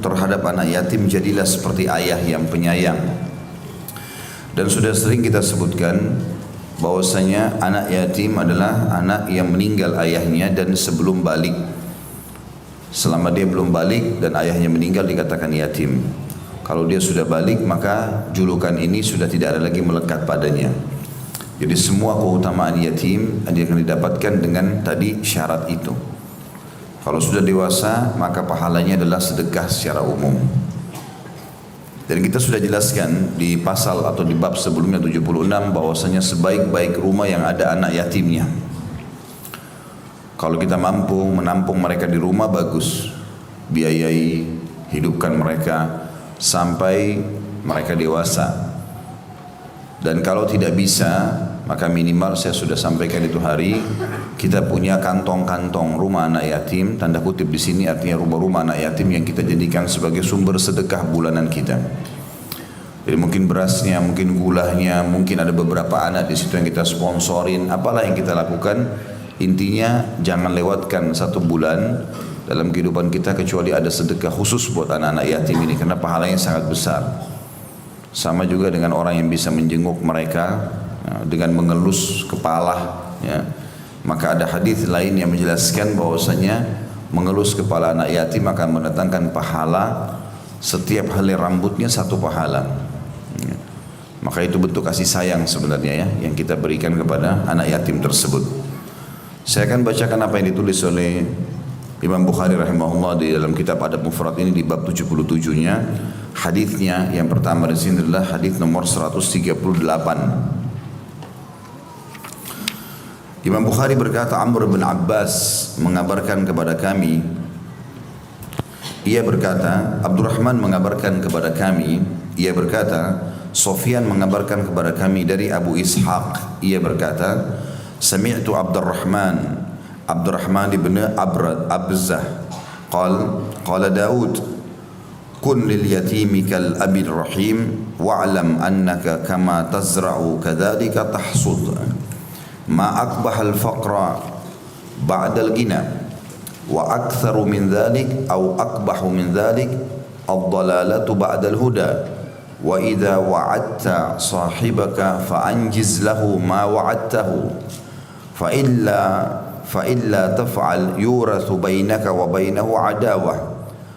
terhadap anak yatim jadilah seperti ayah yang penyayang. Dan sudah sering kita sebutkan bahwasanya anak yatim adalah anak yang meninggal ayahnya dan sebelum balik. Selama dia belum balik dan ayahnya meninggal dikatakan yatim. Kalau dia sudah balik maka julukan ini sudah tidak ada lagi melekat padanya. Jadi semua keutamaan yatim akan didapatkan dengan tadi syarat itu. Kalau sudah dewasa maka pahalanya adalah sedekah secara umum. Dan kita sudah jelaskan di pasal atau di bab sebelumnya 76 bahwasanya sebaik-baik rumah yang ada anak yatimnya. Kalau kita mampu menampung mereka di rumah bagus, biayai, hidupkan mereka sampai mereka dewasa. Dan kalau tidak bisa, maka minimal saya sudah sampaikan itu hari kita punya kantong-kantong rumah anak yatim, tanda kutip di sini artinya rumah-rumah anak yatim yang kita jadikan sebagai sumber sedekah bulanan kita. Jadi mungkin berasnya, mungkin gulanya, mungkin ada beberapa anak di situ yang kita sponsorin, apalah yang kita lakukan. Intinya jangan lewatkan satu bulan dalam kehidupan kita kecuali ada sedekah khusus buat anak-anak yatim ini karena pahalanya sangat besar. Sama juga dengan orang yang bisa menjenguk mereka dengan mengelus kepala, ya. Maka ada hadis lain yang menjelaskan bahwasanya mengelus kepala anak yatim akan mendatangkan pahala setiap helai rambutnya satu pahala. Ya. Maka itu bentuk kasih sayang sebenarnya ya yang kita berikan kepada anak yatim tersebut. Saya akan bacakan apa yang ditulis oleh Imam Bukhari rahimahullah di dalam kitab Adab Mufrad ini di bab 77-nya. Hadisnya yang pertama di sini adalah hadis nomor 138. Imam Bukhari berkata, Amr bin Abbas mengabarkan kepada kami, ia berkata, Abdurrahman mengabarkan kepada kami, ia berkata, Sofyan mengabarkan kepada kami dari Abu Ishaq, ia berkata, Sami'tu Abdurrahman ibn Abzah qala Daud kun lil yatimi kal abir rahim wa'lam annaka kama tazra'u kadzalika tahsud ma akbahal faqra ba'dal ghina wa aktharu min dhalik aw akbahu min dhalik ad-dalalatu ba'dal huda wa idza wa'adta sahibaka fa anjiz lahu ma wa'adtahu fa illa taf'al yurathu bainaka wa bainahu adawah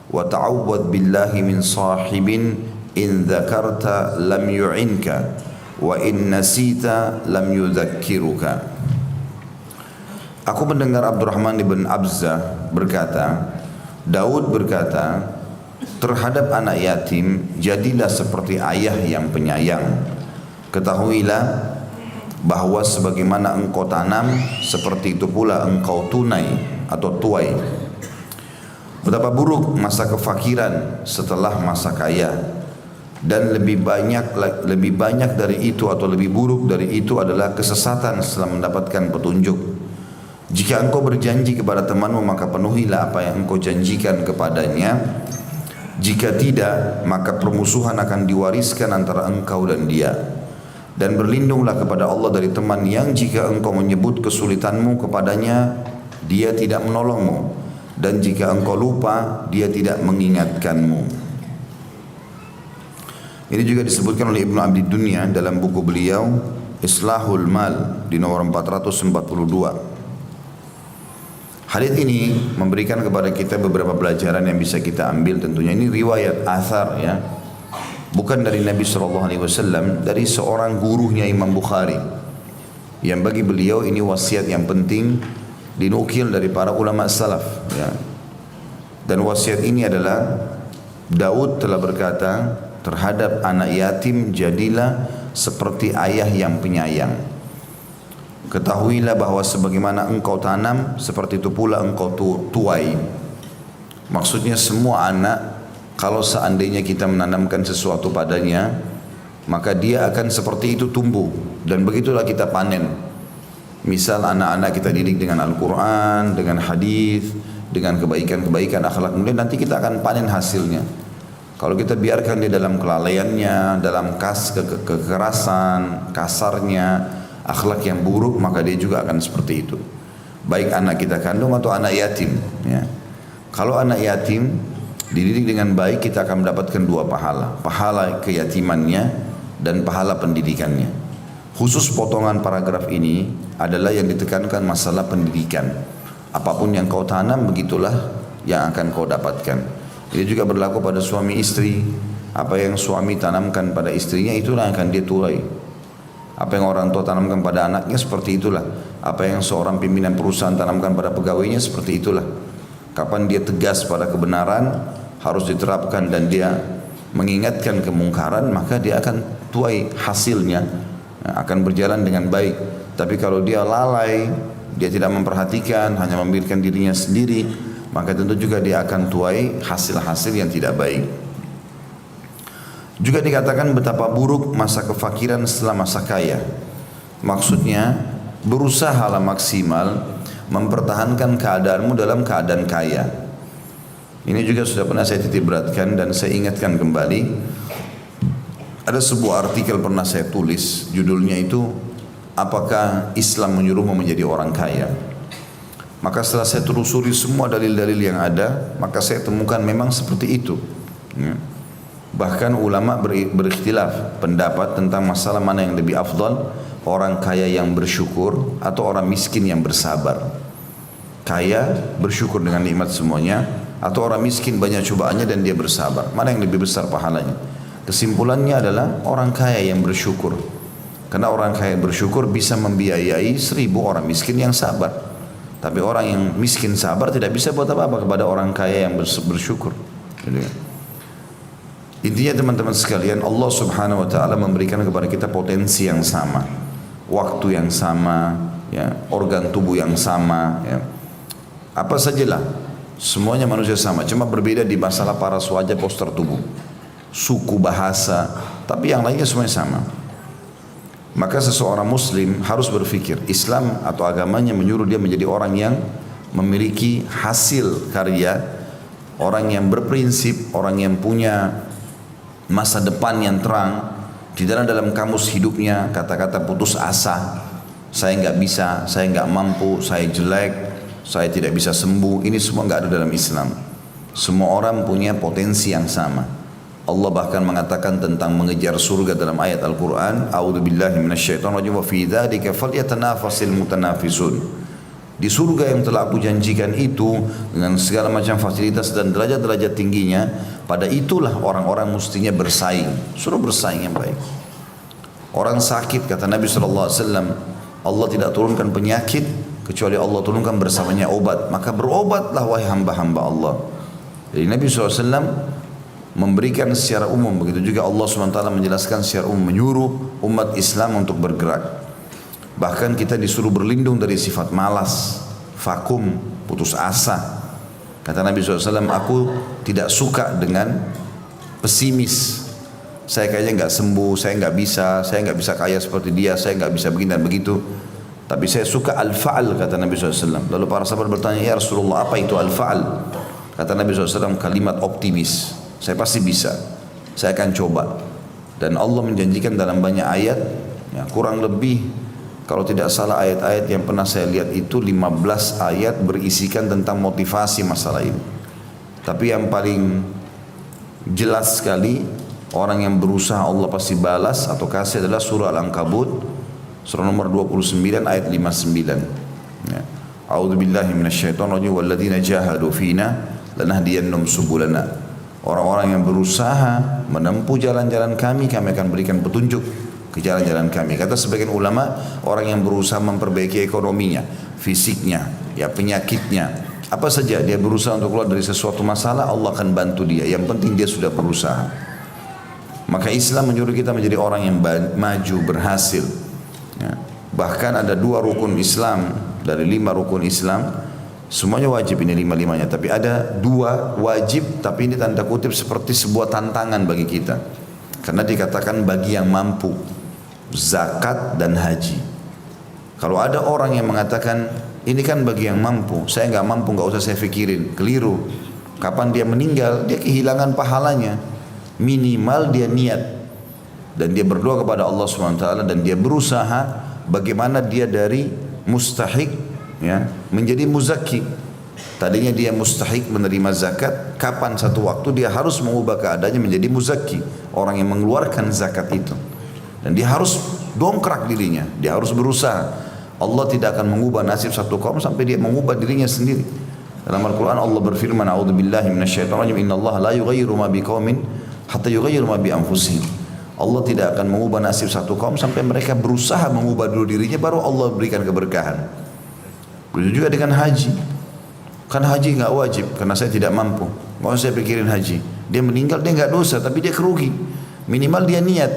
wa ta'awwadh billahi min sahibin in dhakarta lam yu'inka wa in nasita lam yudhakkiruka. Aku mendengar Abdurrahman ibn Abzah berkata, Daud berkata, terhadap anak yatim jadilah seperti ayah yang penyayang. Ketahuilah bahwa sebagaimana engkau tanam seperti itu pula engkau tunai atau tuai. Betapa buruk masa kefakiran setelah masa kaya, dan lebih banyak dari itu atau lebih buruk dari itu adalah kesesatan setelah mendapatkan petunjuk. Jika engkau berjanji kepada temanmu maka penuhilah apa yang engkau janjikan kepadanya. Jika tidak maka permusuhan akan diwariskan antara engkau dan dia. Dan berlindunglah kepada Allah dari teman yang jika engkau menyebut kesulitanmu kepadanya dia tidak menolongmu, dan jika engkau lupa dia tidak mengingatkanmu. Ini juga disebutkan oleh Ibnu Abdi Dunya dalam buku beliau Islahul Mal di nomor 442. Hadis ini memberikan kepada kita beberapa pelajaran yang bisa kita ambil. Tentunya ini riwayat athar ya, bukan dari Nabi SAW, dari seorang gurunya Imam Bukhari, yang bagi beliau ini wasiat yang penting dinukil dari para ulama salaf ya. Dan wasiat ini adalah Daud telah berkata, terhadap anak yatim jadilah seperti ayah yang penyayang. Ketahuilah bahwa sebagaimana engkau tanam seperti itu pula engkau tuai. Maksudnya semua anak, kalau seandainya kita menanamkan sesuatu padanya, maka dia akan seperti itu tumbuh, dan begitulah kita panen. Misal anak-anak kita didik dengan Al-Quran, dengan hadis, dengan kebaikan-kebaikan akhlak mulia, nanti kita akan panen hasilnya. Kalau kita biarkan dia dalam kelalaiannya, dalam kekerasan, kasarnya, akhlak yang buruk, maka dia juga akan seperti itu. Baik anak kita kandung atau anak yatim ya. Kalau anak yatim Dididik dengan baik kita akan mendapatkan dua pahala. Pahala keyatimannya dan pahala pendidikannya. Khusus potongan paragraf ini adalah yang ditekankan masalah pendidikan. Apapun yang kau tanam begitulah yang akan kau dapatkan. Ini juga berlaku pada suami istri. Apa yang suami tanamkan pada istrinya itulah yang akan dia tuai. Apa yang orang tua tanamkan pada anaknya seperti itulah. Apa yang seorang pimpinan perusahaan tanamkan pada pegawainya seperti itulah. Kapan dia tegas pada kebenaran harus diterapkan dan dia mengingatkan kemungkaran, maka dia akan tuai hasilnya, akan berjalan dengan baik. Tapi kalau dia lalai, dia tidak memperhatikan, hanya memikirkan dirinya sendiri, maka tentu juga dia akan tuai hasil-hasil yang tidak baik. Juga dikatakan betapa buruk masa kefakiran setelah masa kaya. Maksudnya berusahalah maksimal mempertahankan keadaanmu dalam keadaan kaya. Ini juga sudah pernah saya titik beratkan dan saya ingatkan kembali. Ada sebuah artikel pernah saya tulis, judulnya itu apakah Islam menyuruhmu menjadi orang kaya? Maka setelah saya telusuri semua dalil-dalil yang ada, maka saya temukan memang seperti itu. Bahkan ulama berikhtilaf pendapat tentang masalah mana yang lebih afdal, orang kaya yang bersyukur atau orang miskin yang bersabar. Kaya bersyukur dengan nikmat semuanya, atau orang miskin banyak cobaannya dan dia bersabar. Mana yang lebih besar pahalanya? Kesimpulannya adalah orang kaya yang bersyukur. Karena orang kaya yang bersyukur bisa membiayai 1000 orang miskin yang sabar. Tapi orang yang miskin sabar tidak bisa buat apa-apa kepada orang kaya yang bersyukur. Intinya teman-teman sekalian, Allah subhanahu wa ta'ala memberikan kepada kita potensi yang sama, waktu yang sama, ya, organ tubuh yang sama, ya. Apa sajalah, semuanya manusia sama, cuma berbeda di masalah paras wajah, poster tubuh, suku, bahasa, tapi yang lainnya semuanya sama. Maka seseorang muslim harus berpikir, Islam atau agamanya menyuruh dia menjadi orang yang memiliki hasil karya, orang yang berprinsip, orang yang punya masa depan yang terang. Di dalam kamus hidupnya kata-kata putus asa, saya nggak bisa, saya nggak mampu, saya jelek, saya tidak bisa sembuh, ini semua nggak ada dalam Islam. Semua orang punya potensi yang sama. Allah bahkan mengatakan tentang mengejar surga dalam ayat Al-Quran, A'udzubillahi minasyaitonirrajim, wa fi dzalika falyatanafasil mutanafisun. Di surga yang telah aku janjikan itu dengan segala macam fasilitas dan derajat-derajat tingginya, pada itulah orang-orang mestinya bersaing. Suruh bersaing yang baik. Orang sakit, kata Nabi SAW, Allah tidak turunkan penyakit kecuali Allah turunkan bersamanya obat. Maka berobatlah wahai hamba-hamba Allah. Jadi Nabi SAW memberikan secara umum. Begitu juga Allah SWT menjelaskan secara umum, menyuruh umat Islam untuk bergerak. Bahkan kita disuruh berlindung dari sifat malas, vakum, putus asa. Kata Nabi SAW, aku tidak suka dengan pesimis. Saya kayaknya nggak sembuh, saya nggak bisa kaya seperti dia, saya nggak bisa begini dan begitu. Tapi saya suka al-fa'al, kata Nabi SAW. Lalu para sahabat bertanya, ya Rasulullah, apa itu al-fa'al? Kata Nabi SAW, kalimat optimis. Saya pasti bisa, saya akan coba. Dan Allah menjanjikan dalam banyak ayat, ya, kurang lebih kalau tidak salah ayat-ayat yang pernah saya lihat itu 15 ayat berisikan tentang motivasi masalah ini. Tapi yang paling jelas sekali, orang yang berusaha Allah pasti balas atau kasih adalah surah Al-Ankabut, surah nomor 29 ayat 59. Ya. A'udzubillahi minasyaitonirrajim, walladzina jahadu fina lanahdiyannahum subulana. Orang-orang yang berusaha menempuh jalan-jalan kami akan berikan petunjuk ke jalan-jalan kami. Kata sebagian ulama, orang yang berusaha memperbaiki ekonominya, fisiknya, ya penyakitnya, apa saja dia berusaha untuk keluar dari sesuatu masalah, Allah akan bantu dia. Yang penting dia sudah berusaha. Maka Islam menyuruh kita menjadi orang yang maju, berhasil. Ya. Bahkan ada 2 rukun Islam dari 5 rukun Islam, semuanya wajib ini 5-5-nya, tapi ada 2 wajib, tapi ini tanda kutip seperti sebuah tantangan bagi kita, karena dikatakan bagi yang mampu, zakat dan haji. Kalau ada orang yang mengatakan ini kan bagi yang mampu, saya nggak mampu, nggak usah saya pikirin, keliru. Kapan dia meninggal, dia kehilangan pahalanya. Minimal dia niat dan dia berdoa kepada Allah SWT dan dia berusaha bagaimana dia dari mustahik, ya, menjadi muzaki. Tadinya dia mustahik menerima zakat, kapan satu waktu dia harus mengubah keadaannya menjadi muzakki, orang yang mengeluarkan zakat itu. Dan dia harus dongkrak dirinya, dia harus berusaha. Allah tidak akan mengubah nasib satu kaum sampai dia mengubah dirinya sendiri. Dalam Al-Quran Allah berfirman, A'udzubillahi minasyaitonirrajim, Innallaha la yughayyiru ma biqaumin hatta yughayyiru ma bi anfusihim. Allah tidak akan mengubah nasib satu kaum sampai mereka berusaha mengubah dulu dirinya, baru Allah berikan keberkahan. Begitu juga dengan haji. Kan haji nggak wajib karena saya tidak mampu. Mau saya pikirin haji. Dia meninggal dia nggak dosa tapi dia kerugi. Minimal dia niat,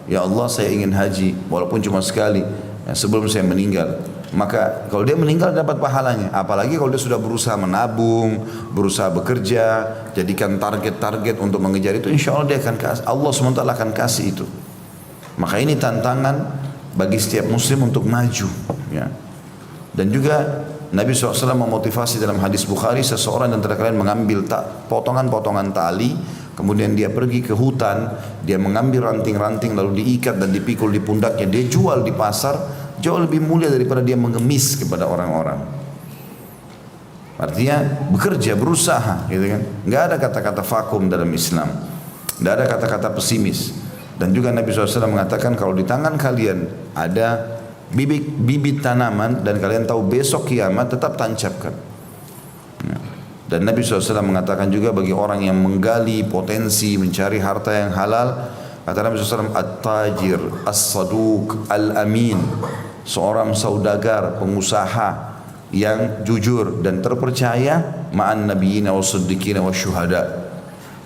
ya Allah saya ingin haji walaupun cuma sekali sebelum saya meninggal. Maka kalau dia meninggal dapat pahalanya. Apalagi kalau dia sudah berusaha menabung, berusaha bekerja, jadikan target-target untuk mengejar itu, insya Allah dia akan kasih. Allah SWT akan kasih itu. Maka ini tantangan bagi setiap muslim untuk maju. Ya. Dan juga Nabi SAW memotivasi dalam hadis Bukhari, seseorang dan antara kalian mengambil potongan-potongan tali, kemudian dia pergi ke hutan, dia mengambil ranting-ranting lalu diikat dan dipikul di pundaknya, dia jual di pasar, jauh lebih mulia daripada dia mengemis kepada orang-orang. Artinya bekerja, berusaha, gitu kan? Nggak ada kata-kata vakum dalam Islam, nggak ada kata-kata pesimis. Dan juga Nabi SAW mengatakan kalau di tangan kalian ada bibit tanaman dan kalian tahu besok kiamat, tetap tancapkan. Dan Nabi SAW mengatakan juga bagi orang yang menggali potensi mencari harta yang halal, kata Nabi SAW, at-tajir as-saduq al-amin, seorang saudagar, pengusaha yang jujur dan terpercaya, ma'an nabiyina wa siddiqina wa syuhada,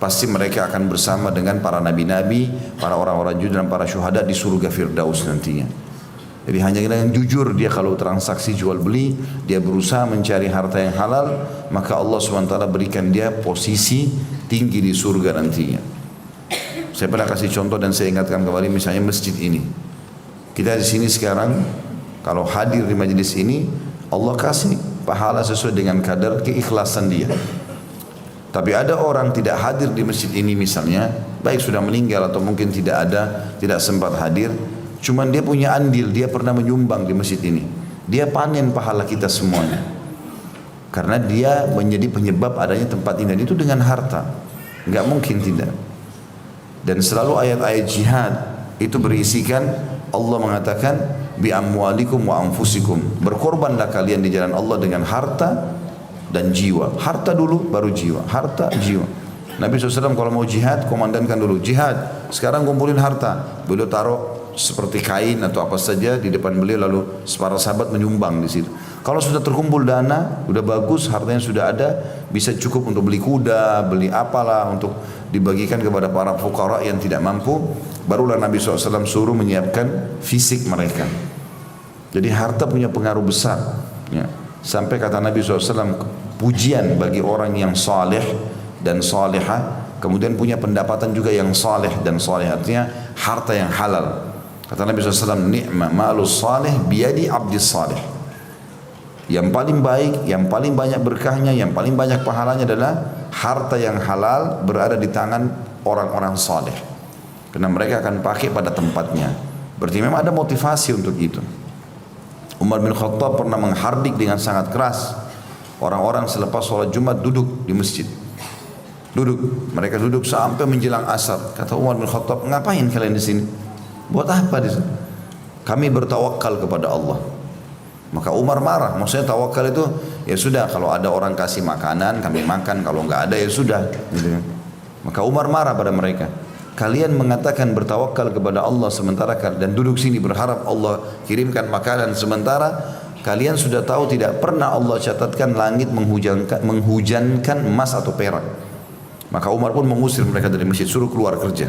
pasti mereka akan bersama dengan para nabi-nabi, para orang-orang jujur dan para syuhada di surga Firdaus nantinya. Jadi hanya dengan jujur dia kalau transaksi jual beli, dia berusaha mencari harta yang halal, maka Allah SWT berikan dia posisi tinggi di surga nantinya. Saya pernah kasih contoh dan saya ingatkan kembali, misalnya masjid ini. Kita di sini sekarang kalau hadir di majelis ini, Allah kasih pahala sesuai dengan kadar keikhlasan dia. Tapi ada orang tidak hadir di masjid ini misalnya, baik sudah meninggal atau mungkin tidak ada, tidak sempat hadir, cuman dia punya andil, dia pernah menyumbang di masjid ini. Dia panen pahala kita semuanya. Karena dia menjadi penyebab adanya tempat ini. Dan itu dengan harta. Enggak mungkin tidak. Dan selalu ayat-ayat jihad itu berisikan Allah mengatakan bi amwalikum wa anfusikum. Berkorbanlah kalian di jalan Allah dengan harta dan jiwa. Harta dulu baru jiwa. Harta, jiwa. Nabi SAW kalau mau jihad, komandankan dulu jihad. Sekarang kumpulin harta. Beliau taruh seperti kain atau apa saja di depan beliau, lalu para sahabat menyumbang di situ. Kalau sudah terkumpul dana, sudah bagus, hartanya sudah ada, bisa cukup untuk beli kuda, beli apalah untuk dibagikan kepada para fuqara yang tidak mampu, barulah Nabi SAW suruh menyiapkan fisik mereka. Jadi harta punya pengaruh besar. Ya. Sampai kata Nabi SAW, pujian bagi orang yang saleh dan salihah, kemudian punya pendapatan juga yang saleh dan salih, artinya harta yang halal. Kata Nabi SAW, ni'ma ma'lus salih biyadi abdis salih. Yang paling baik, yang paling banyak berkahnya, yang paling banyak pahalanya adalah harta yang halal berada di tangan orang-orang saleh. Karena mereka akan pakai pada tempatnya. Berarti memang ada motivasi untuk itu. Umar bin Khattab pernah menghardik dengan sangat keras orang-orang selepas sholat Jumat duduk di masjid. Duduk, mereka duduk sampai menjelang asar. Kata Umar bin Khattab, ngapain kalian di sini? Buat apa di sini? Kami bertawakal kepada Allah. Maka Umar marah. Maksudnya tawakal itu ya sudah, kalau ada orang kasih makanan kami makan, kalau enggak ada ya sudah. Gitu kan. Maka Umar marah pada mereka. Kalian mengatakan bertawakal kepada Allah sementara dan duduk sini berharap Allah kirimkan makanan, sementara kalian sudah tahu tidak pernah Allah catatkan langit menghujankan emas atau perak. Maka Umar pun mengusir mereka dari masjid, suruh keluar kerja.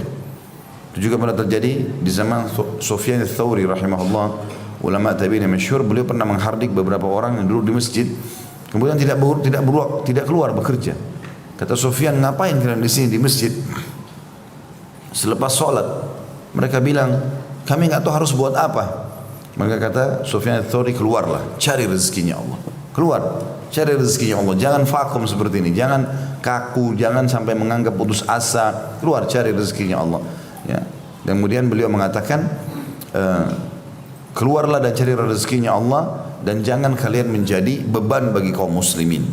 Itu juga pernah terjadi di zaman Sufyan ats-Tsauri rahimahullah, ulama tabi'in yang masyhur. Beliau pernah menghardik beberapa orang yang duduk di masjid, kemudian tidak keluar bekerja. Kata Sufyan, ngapain kalian di sini di masjid? Selepas sholat, mereka bilang, kami nggak tahu harus buat apa. Maka kata Sufyan ats-Tsauri, keluarlah, cari rezekinya Allah. Keluar, cari rezekinya Allah. Jangan vakum seperti ini, jangan kaku, jangan sampai menganggap putus asa. Keluar, cari rezekinya Allah. Ya. Dan kemudian beliau mengatakan, keluarlah dan cari rezekinya Allah, dan jangan kalian menjadi beban bagi kaum muslimin.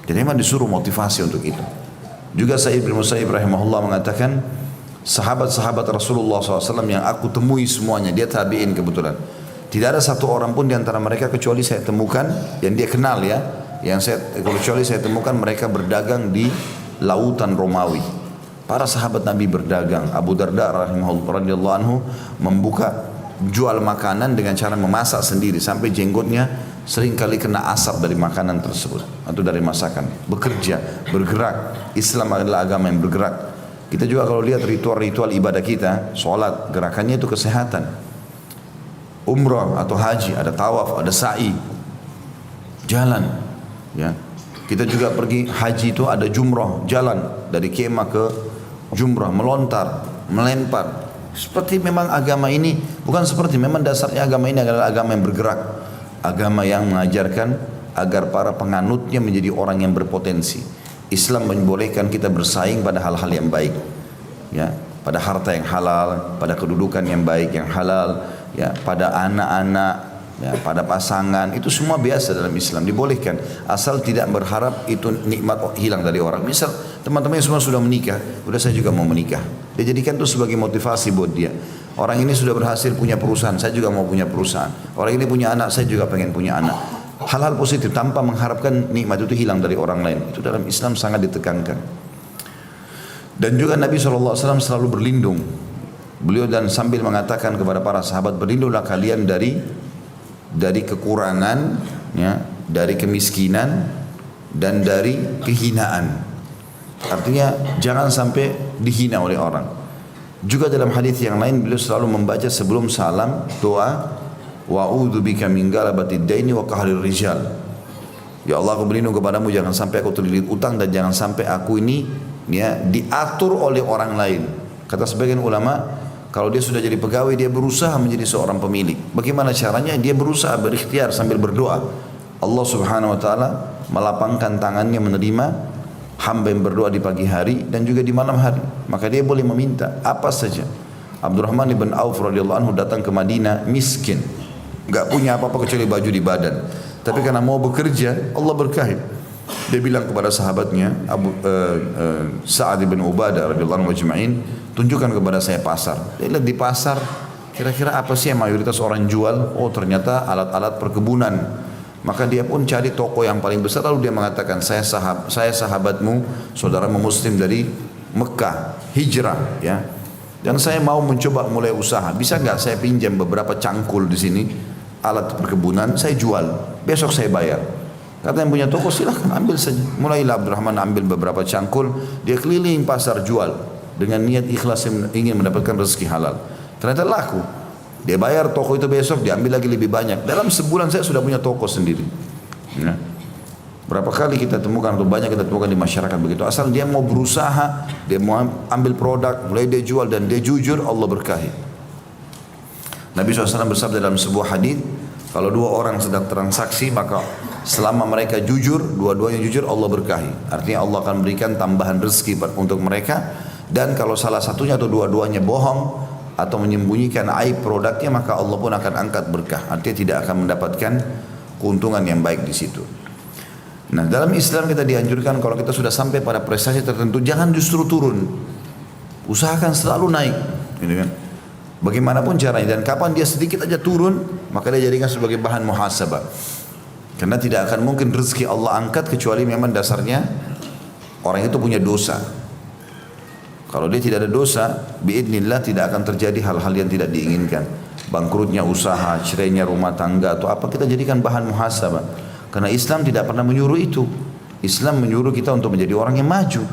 Jadi memang disuruh motivasi untuk itu. Juga Sa'id bin Musayyib rahimahullah mengatakan, sahabat-sahabat Rasulullah SAW yang aku temui semuanya, dia tabi'in kebetulan. Tidak ada satu orang pun di antara mereka kecuali saya temukan, yang dia kenal ya, kecuali saya temukan mereka berdagang di lautan Romawi. Para sahabat Nabi berdagang. Abu Darda radhiyallahu anhu membuka jual makanan dengan cara memasak sendiri sampai jenggotnya sering kali kena asap dari makanan tersebut atau dari masakan. Bekerja, bergerak. Islam adalah agama yang bergerak. Kita juga kalau lihat ritual-ritual ibadah kita, sholat, gerakannya itu kesehatan. Umrah atau haji, ada tawaf, ada sa'i, jalan. Ya, kita juga pergi haji itu ada jumrah, jalan dari kemah ke jumrah, melontar, melempar. Seperti memang agama ini, bukan seperti, memang dasarnya agama ini adalah agama yang bergerak. Agama yang mengajarkan agar para penganutnya menjadi orang yang berpotensi. Islam membolehkan kita bersaing pada hal-hal yang baik, ya, pada harta yang halal, pada kedudukan yang baik yang halal, ya, pada anak-anak, ya, pada pasangan, itu semua biasa dalam Islam, dibolehkan asal tidak berharap itu nikmat hilang dari orang. Misal teman-teman semua sudah menikah, udah saya juga mau menikah, dia jadikan itu sebagai motivasi buat dia. Orang ini sudah berhasil punya perusahaan, saya juga mau punya perusahaan. Orang ini punya anak, saya juga pengen punya anak. Hal-hal positif tanpa mengharapkan nikmat itu hilang dari orang lain, itu dalam Islam sangat ditekankan. Dan juga Nabi SAW selalu berlindung. Beliau dan sambil mengatakan kepada para sahabat, berlindunglah kalian dari kekurangan, ya, dari kemiskinan dan dari kehinaan. Artinya jangan sampai dihina oleh orang. Juga dalam hadis yang lain beliau selalu membaca sebelum salam doa, wa'udzu bika min galabatid daini wa qahrir rijal. Ya Allah, aku berlindung kepadamu jangan sampai aku terlilit utang dan jangan sampai aku ini, ya, diatur oleh orang lain. Kata sebagian ulama, kalau dia sudah jadi pegawai, dia berusaha menjadi seorang pemilik. Bagaimana caranya? Dia berusaha berikhtiar sambil berdoa. Allah Subhanahu wa taala melapangkan tangannya menerima hamba yang berdoa di pagi hari dan juga di malam hari. Maka dia boleh meminta apa saja. Abdurrahman bin Auf radhiyallahu anhu datang ke Madinah miskin, enggak punya apa-apa kecuali baju di badan. Tapi karena mau bekerja, Allah berkahi. Dia bilang kepada sahabatnya Sa'ad bin Ubadah radhiyallahu anhu majma'in, tunjukkan kepada saya pasar. Dia lihat di pasar, kira-kira apa sih yang mayoritas orang jual? Oh, ternyata alat-alat perkebunan. Maka dia pun cari toko yang paling besar, lalu dia mengatakan, saya sahabatmu, saudaramu muslim dari Mekah, hijrah, ya. Dan saya mau mencoba mulai usaha. Bisa nggak saya pinjam beberapa cangkul di sini, alat perkebunan, saya jual. Besok saya bayar. Kata yang punya toko, silahkan ambil saja. Mulailah Abdurrahman ambil beberapa cangkul, dia keliling pasar jual dengan niat ikhlas ingin mendapatkan rezeki halal. Ternyata laku. Dia bayar toko itu besok, dia ambil lagi lebih banyak. Dalam sebulan saya sudah punya toko sendiri. Ya. Berapa kali kita temukan, atau banyak kita temukan di masyarakat begitu. Asal dia mau berusaha, dia mau ambil produk, mulai dia jual dan dia jujur, Allah berkahi. Nabi SAW bersabda dalam sebuah hadis, kalau dua orang sedang transaksi, maka selama mereka jujur, dua-duanya jujur, Allah berkahi. Artinya Allah akan berikan tambahan rezeki untuk mereka. Dan kalau salah satunya atau dua-duanya bohong atau menyembunyikan aib produknya, maka Allah pun akan angkat berkah. Artinya tidak akan mendapatkan keuntungan yang baik di situ. Nah, dalam Islam kita dianjurkan kalau kita sudah sampai pada prestasi tertentu, jangan justru turun. Usahakan selalu naik, gitu kan? Bagaimanapun caranya, dan kapan dia sedikit aja turun, maka dia jadikan sebagai bahan muhasabah. Karena tidak akan mungkin rezeki Allah angkat kecuali memang dasarnya orang itu punya dosa. Kalau dia tidak ada dosa, biidznillah tidak akan terjadi hal-hal yang tidak diinginkan. Bangkrutnya usaha, cerainya rumah tangga atau apa, kita jadikan bahan muhasabah. Karena Islam tidak pernah menyuruh itu. Islam menyuruh kita untuk menjadi orang yang maju.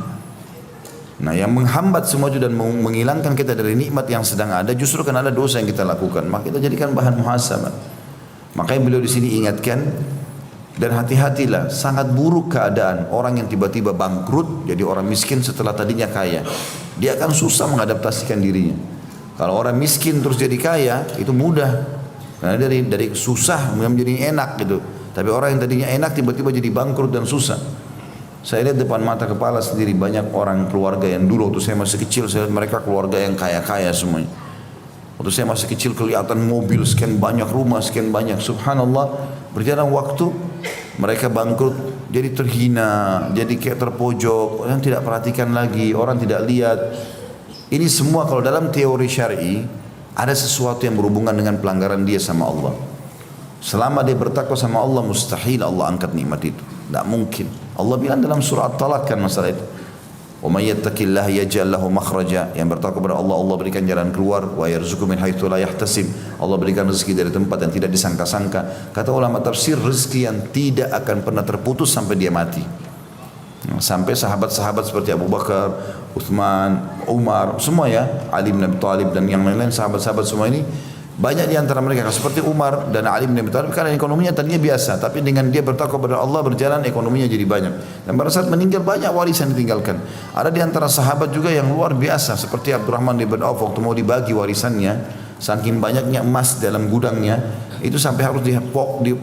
Nah, yang menghambat semua itu dan menghilangkan kita dari nikmat yang sedang ada justru karena ada dosa yang kita lakukan. Maka kita jadikan bahan muhasabah. Makanya beliau di sini ingatkan, dan hati-hatilah, sangat buruk keadaan orang yang tiba-tiba bangkrut jadi orang miskin setelah tadinya kaya. Dia akan susah mengadaptasikan dirinya. Kalau orang miskin terus jadi kaya itu mudah, karena dari susah menjadi enak gitu. Tapi orang yang tadinya enak tiba-tiba jadi bangkrut dan susah. Saya lihat depan mata kepala sendiri banyak orang keluarga yang dulu waktu saya masih kecil, saya lihat mereka keluarga yang kaya-kaya semuanya. Waktu saya masih kecil kelihatan mobil sekian banyak, rumah sekian banyak. Subhanallah, berjalan waktu mereka bangkrut jadi terhina, jadi kayak terpojok, orang tidak perhatikan lagi, orang tidak lihat. Ini semua kalau dalam teori syar'i ada sesuatu yang berhubungan dengan pelanggaran dia sama Allah. Selama dia bertakwa sama Allah, mustahil Allah angkat nikmat itu. Tidak mungkin. Allah bilang dalam surah At-Talaq kan masalah itu. Wa may yattaqillaha yaj'al lahu makhraja. Yang bertakwa kepada Allah, Allah berikan jalan keluar. Wa yarzuqhu min haitsu la yahtasib. Allah berikan rezeki dari tempat yang tidak disangka-sangka. Kata ulama tafsir, rezeki yang tidak akan pernah terputus sampai dia mati. Sampai sahabat-sahabat seperti Abu Bakar, Uthman, Umar, semua ya, Ali bin Abi Thalib dan yang lain-lain sahabat-sahabat semua ini, banyak di antara mereka seperti Umar dan Ali bin Abi Thalib karena ekonominya tadinya biasa, tapi dengan dia bertakwa kepada Allah berjalan ekonominya jadi banyak. Dan pada saat meninggal banyak warisan ditinggalkan. Ada di antara sahabat juga yang luar biasa seperti Abdurrahman bin Auf waktu mau dibagi warisannya, saking banyaknya emas dalam gudangnya, itu sampai harus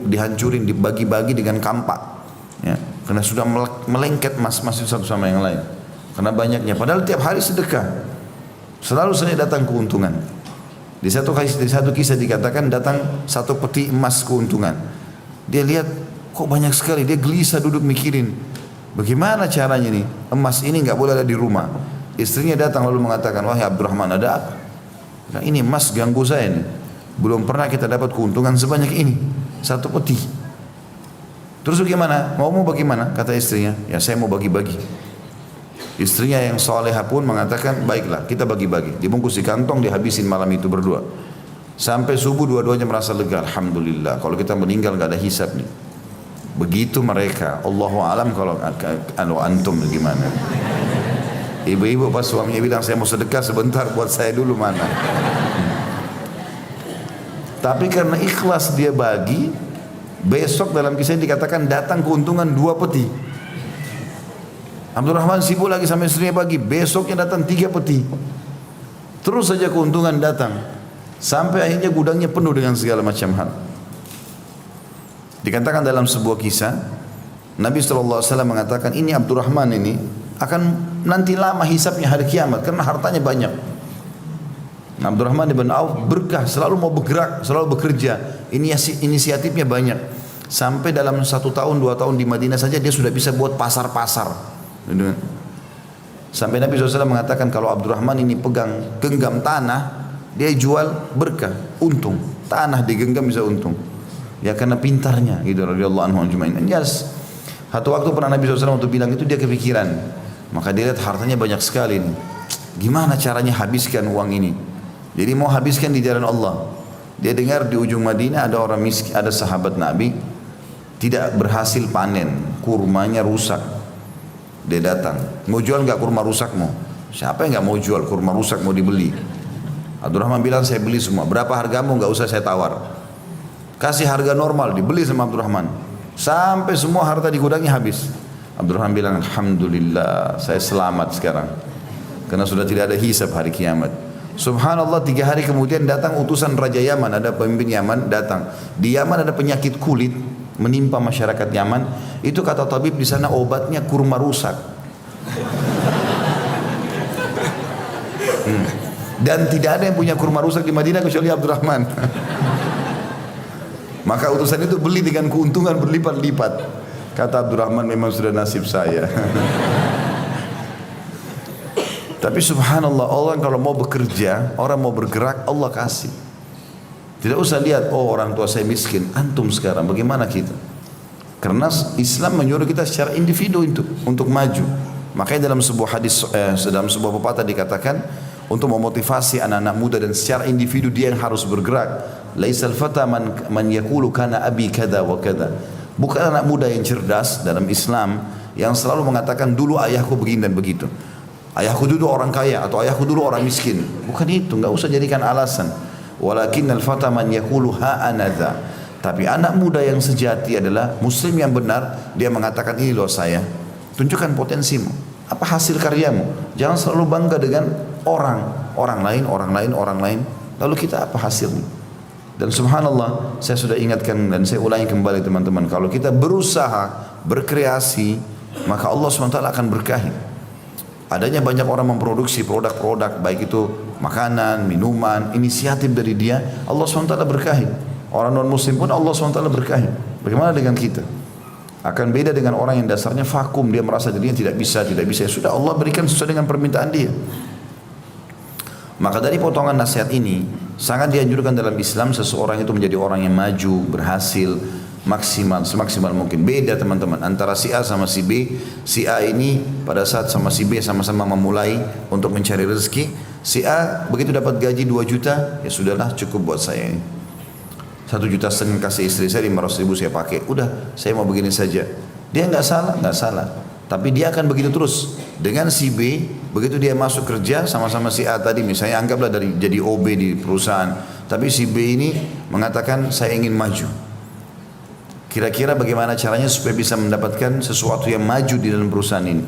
dihancurin, dibagi-bagi dengan kampak. Ya, karena sudah melengket emas-emas itu satu sama yang lain. Karena banyaknya, padahal tiap hari sedekah. Selalu saja datang keuntungan. Di satu kisah dikatakan datang satu peti emas keuntungan. Dia lihat kok banyak sekali, dia gelisah duduk mikirin. Bagaimana caranya nih? Emas ini nggak boleh ada di rumah. Istrinya datang lalu mengatakan, wahai Abdurrahman, ada apa? Nah, ini emas ganggu saya nih. Belum pernah kita dapat keuntungan sebanyak ini. Satu peti. Terus bagaimana? Mau bagaimana? Kata istrinya, ya saya mau bagi-bagi. Istrinya yang salehah pun mengatakan, baiklah kita bagi-bagi. Dibungkus di kantong, dihabisin malam itu berdua. Sampai subuh dua-duanya merasa lega. Alhamdulillah, kalau kita meninggal gak ada hisab nih. Begitu mereka. Allahu alam kalau antum gimana. Ibu-ibu pas suaminya bilang, saya mau sedekah sebentar, buat saya dulu mana. Tapi karena ikhlas dia bagi, besok dalam kisah ini dikatakan datang keuntungan 2 peti. Abdurrahman sibuk lagi sama istrinya pagi, besoknya datang 3 peti. Terus saja keuntungan datang. Sampai akhirnya gudangnya penuh dengan segala macam hal. Dikatakan dalam sebuah kisah, Nabi SAW mengatakan, ini Abdurrahman ini akan nanti lama hisabnya hari kiamat karena hartanya banyak. Abdurrahman bin Auf berkah, selalu mau bergerak, selalu bekerja. Inisiatifnya banyak. Sampai dalam 1 tahun, 2 tahun di Madinah saja dia sudah bisa buat pasar-pasar. Sampai Nabi SAW mengatakan kalau Abdurrahman ini genggam tanah, dia jual berkah, untung. Tanah digenggam bisa untung. Ya karena pintarnya gitu radhiyallahu anhu ajma'in. Yes. Satu waktu pernah Nabi SAW untuk bilang itu dia kepikiran. Maka dia lihat hartanya banyak sekali nih. Gimana caranya habiskan uang ini? Jadi mau habiskan di jalan Allah. Dia dengar di ujung Madinah ada orang miskin, ada sahabat Nabi tidak berhasil panen, kurmanya rusak. Dia datang, mau jual nggak kurma rusakmu? Siapa yang nggak mau jual kurma rusak mau dibeli? Abdurrahman bilang saya beli semua. Berapa hargamu? Nggak usah saya tawar. Kasih harga normal, dibeli sama Abdurrahman. Sampai semua harta di gudangnya habis. Abdurrahman bilang, alhamdulillah saya selamat sekarang. Karena sudah tidak ada hisab hari kiamat. Subhanallah 3 hari kemudian datang utusan Raja Yaman, ada pemimpin Yaman datang. Di Yaman ada penyakit kulit menimpa masyarakat Yaman. Itu kata tabib di sana obatnya kurma rusak. Dan tidak ada yang punya kurma rusak di Madinah kecuali Abdurrahman. Maka utusan itu beli dengan keuntungan berlipat-lipat. Kata Abdurrahman, memang sudah nasib saya. Tapi subhanallah, orang kalau mau bekerja, orang mau bergerak, Allah kasih. Tidak usah lihat, oh orang tua saya miskin, antum sekarang bagaimana kita? Karena Islam menyuruh kita secara individu untuk maju. Makanya dalam sebuah hadis, dalam sebuah pepatah dikatakan, untuk memotivasi anak-anak muda dan secara individu dia yang harus bergerak. Laisal fata man yaqulu kana abi kada wa kada. Bukan anak muda yang cerdas dalam Islam yang selalu mengatakan dulu ayahku begini dan begitu. Ayahku dulu orang kaya atau ayahku dulu orang miskin. Bukan itu, enggak usah jadikan alasan. Walakinnal fata man yaqulu ha anadza. Tapi anak muda yang sejati adalah muslim yang benar, dia mengatakan ini loh saya. Tunjukkan potensimu. Apa hasil karyamu? Jangan selalu bangga dengan orang lain. Lalu kita apa hasilnya? Dan subhanallah, saya sudah ingatkan dan saya ulangi kembali teman-teman, kalau kita berusaha berkreasi, maka Allah SWT akan berkahi. Adanya banyak orang memproduksi produk-produk, baik itu makanan, minuman, inisiatif dari dia, Allah SWT berkahi. Orang non muslim pun Allah SWT berkahi. Bagaimana dengan kita? Akan beda dengan orang yang dasarnya vakum, dia merasa dirinya tidak bisa, tidak bisa. Ya sudah, Allah berikan sesuai dengan permintaan dia. Maka dari potongan nasihat ini sangat dianjurkan dalam Islam seseorang itu menjadi orang yang maju, berhasil, maksimal, semaksimal mungkin. Beda teman-teman antara si A sama si B. Si A ini pada saat sama si B sama-sama memulai untuk mencari rezeki, si A begitu dapat gaji 2 juta, ya sudahlah cukup buat saya ini. 1,5 juta kasih istri saya, 500.000 saya pakai. Udah, saya mau begini saja. Dia nggak salah, nggak salah. Tapi dia akan begitu terus. Dengan si B, begitu dia masuk kerja sama-sama si A tadi, misalnya anggaplah dari jadi OB di perusahaan. Tapi si B ini mengatakan saya ingin maju. Kira-kira bagaimana caranya supaya bisa mendapatkan sesuatu yang maju di dalam perusahaan ini?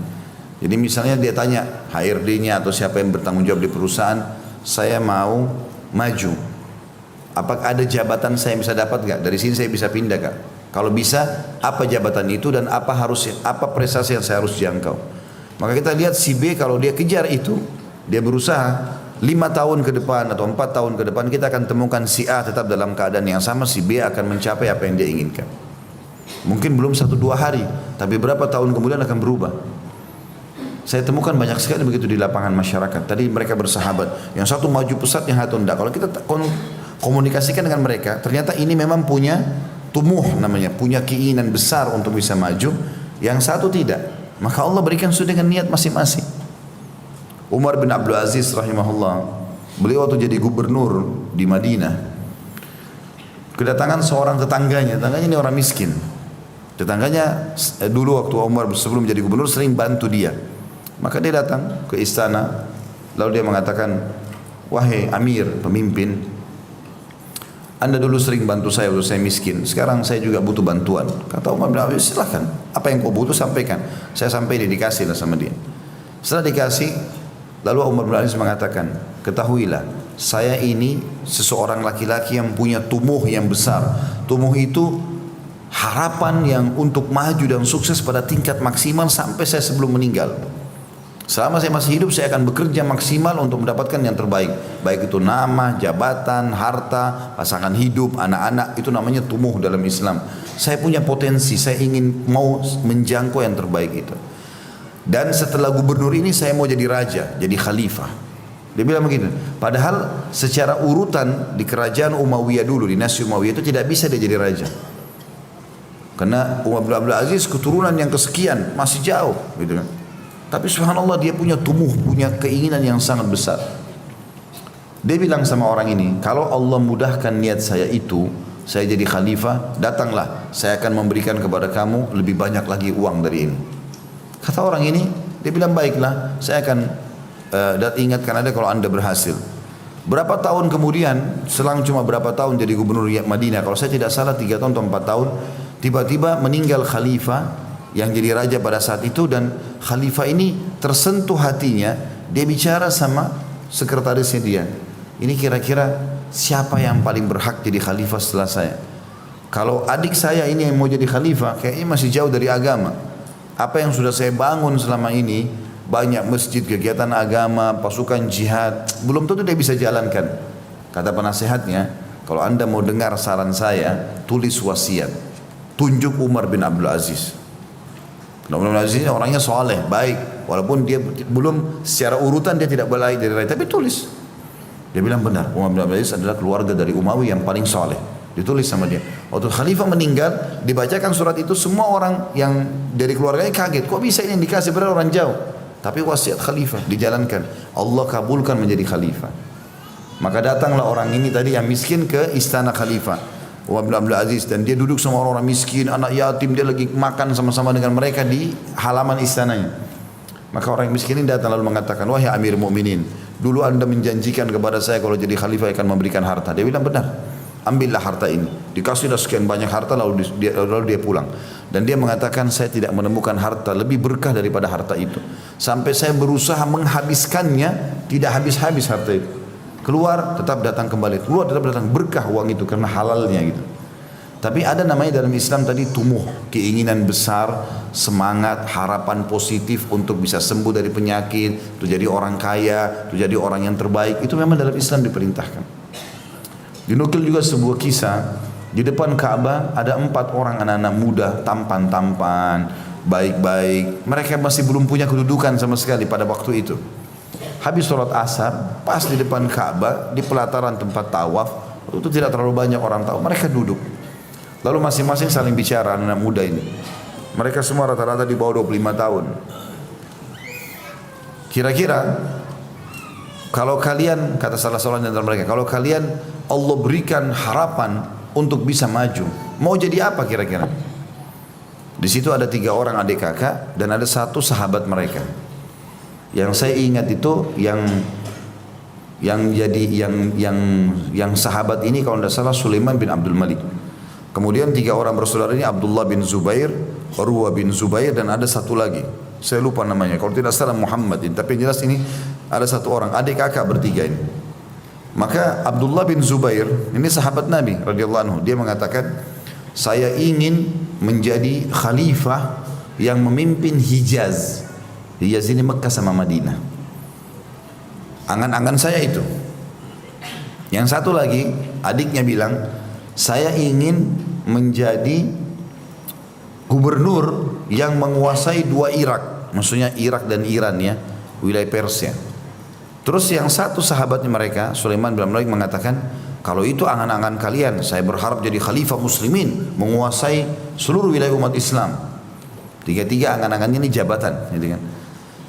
Jadi misalnya dia tanya HRD-nya atau siapa yang bertanggung jawab di perusahaan, saya mau maju. Apakah ada jabatan saya yang bisa dapat gak? Dari sini saya bisa pindah gak? Kalau bisa, apa jabatan itu dan apa prestasi yang saya harus jangkau? Maka kita lihat si B kalau dia kejar itu, dia berusaha 5 tahun ke depan atau 4 tahun ke depan, kita akan temukan si A tetap dalam keadaan yang sama, si B akan mencapai apa yang dia inginkan. Mungkin belum 1-2 hari, tapi berapa tahun kemudian akan berubah. Saya temukan banyak sekali begitu di lapangan masyarakat. Tadi mereka bersahabat, yang satu maju pesat, yang satu enggak. Kalau kita komunikasikan dengan mereka, ternyata ini memang punya tumuh namanya, punya keinginan besar untuk bisa maju, yang satu tidak. Maka Allah berikan sesuai dengan niat masing-masing. Umar bin Abdul Aziz rahimahullah, beliau waktu jadi gubernur di Madinah, kedatangan seorang tetangganya ini orang miskin. Tetangganya dulu waktu Umar sebelum jadi gubernur sering bantu dia. Maka dia datang ke istana, lalu dia mengatakan, wahai Amir, pemimpin, Anda dulu sering bantu saya waktu saya miskin, sekarang saya juga butuh bantuan. Kata Umar bin Abdul Aziz, silahkan, apa yang kau butuh sampaikan. Saya sampai dikasih lah sama dia. Setelah dikasih, lalu Umar bin Abdul Aziz mengatakan, ketahuilah, saya ini seseorang laki-laki yang punya tumuh yang besar. Tumuh itu harapan yang untuk maju dan sukses pada tingkat maksimal sampai saya sebelum meninggal. Selama saya masih hidup, saya akan bekerja maksimal untuk mendapatkan yang terbaik. Baik itu nama, jabatan, harta, pasangan hidup, anak-anak, itu namanya tumuh dalam Islam. Saya punya potensi, saya ingin mau menjangkau yang terbaik itu. Dan setelah gubernur ini saya mau jadi raja, jadi khalifah. Dia bilang begitu. Padahal secara urutan di kerajaan Umayyah dulu, dinasti Umayyah itu tidak bisa dia jadi raja. Karena Umar bin Abdul Aziz keturunan yang kesekian, masih jauh gitu kan. Tapi subhanallah dia punya tumuh, punya keinginan yang sangat besar. Dia bilang sama orang ini, kalau Allah mudahkan niat saya itu, saya jadi khalifah, datanglah, saya akan memberikan kepada kamu lebih banyak lagi uang dari ini. Kata orang ini, dia bilang baiklah, saya akan ingatkan Anda kalau Anda berhasil. Berapa tahun kemudian, selang cuma berapa tahun jadi gubernur Madinah, kalau saya tidak salah 3 tahun atau 4 tahun, tiba-tiba meninggal khalifah yang jadi raja pada saat itu, dan khalifah ini tersentuh hatinya. Dia bicara sama sekretarisnya dia, ini kira-kira siapa yang paling berhak jadi khalifah setelah saya? Kalau adik saya ini yang mau jadi khalifah, kayaknya masih jauh dari agama. Apa yang sudah saya bangun selama ini, banyak masjid, kegiatan agama, pasukan jihad, belum tentu dia bisa jalankan. Kata penasehatnya, kalau Anda mau dengar saran saya, tulis wasiat, tunjuk Umar bin Abdul Aziz. Umar bin Abdul Aziz orangnya soleh, baik, walaupun dia belum secara urutan dia tidak baik dari rakyat, tapi tulis. Dia bilang benar, Umar bin Abdul Aziz adalah keluarga dari Umayyah yang paling soleh. Ditulis sama dia. Waktu khalifah meninggal, dibacakan surat itu, semua orang yang dari keluarganya kaget, kok bisa ini yang dikasih pada orang jauh? Tapi wasiat khalifah dijalankan, Allah kabulkan menjadi khalifah. Maka datanglah orang ini tadi yang miskin ke istana khalifah Umar bin Abdul Aziz, dan dia duduk sama orang-orang miskin, anak yatim, dia lagi makan sama-sama dengan mereka di halaman istananya. Maka orang miskin ini datang lalu mengatakan, wahai Amir Mu'minin, dulu Anda menjanjikan kepada saya kalau jadi khalifah akan memberikan harta. Dia bilang benar, ambillah harta ini. Dikasihlah sekian banyak harta, lalu dia pulang. Dan dia mengatakan, saya tidak menemukan harta lebih berkah daripada harta itu. Sampai saya berusaha menghabiskannya, tidak habis-habis harta itu. Keluar tetap datang kembali, keluar tetap datang, berkah uang itu karena halalnya gitu. Tapi ada namanya dalam Islam tadi tumuh, keinginan besar, semangat, harapan positif untuk bisa sembuh dari penyakit, untuk jadi orang kaya, untuk jadi orang yang terbaik. Itu memang dalam Islam diperintahkan. Dinukil juga sebuah kisah Di depan Ka'bah ada 4 orang anak-anak muda, tampan-tampan, baik-baik. Mereka masih belum punya kedudukan sama sekali pada waktu itu. Habis sholat asar, pas di depan Ka'bah, di pelataran tempat tawaf, itu tidak terlalu banyak orang tahu. Mereka duduk. Lalu masing-masing saling bicara anak-anak muda ini. Mereka semua rata-rata di bawah 25 tahun. Kira-kira kalau kalian, kata salah seorang di antara mereka, kalau kalian Allah berikan harapan untuk bisa maju, mau jadi apa kira-kira? Di situ ada 3 orang adik kakak dan ada 1 sahabat mereka. Yang saya ingat itu yang sahabat ini kalau tidak salah Sulaiman bin Abdul Malik. Kemudian 3 orang bersaudara ini Abdullah bin Zubair, Urwah bin Zubair, dan ada 1 lagi. Saya lupa namanya. Kalau tidak salah Muhammad. Tapi jelas ini ada 1 orang adik kakak bertiga ini. Maka Abdullah bin Zubair ini sahabat Nabi radhiyallahu anhu. Dia mengatakan, saya ingin menjadi khalifah yang memimpin Hijaz. Hijaz ini Mekah sama Madinah. Angan-angan saya itu. Yang 1 lagi adiknya bilang, saya ingin menjadi gubernur yang menguasai 2 Irak. Maksudnya Irak dan Iran ya, wilayah Persia. Terus yang 1 sahabatnya mereka, Sulaiman bin Malik, mengatakan, kalau itu angan-angan kalian, saya berharap jadi khalifah muslimin, menguasai seluruh wilayah umat Islam. 3 angan-angannya ini jabatan, gitu kan.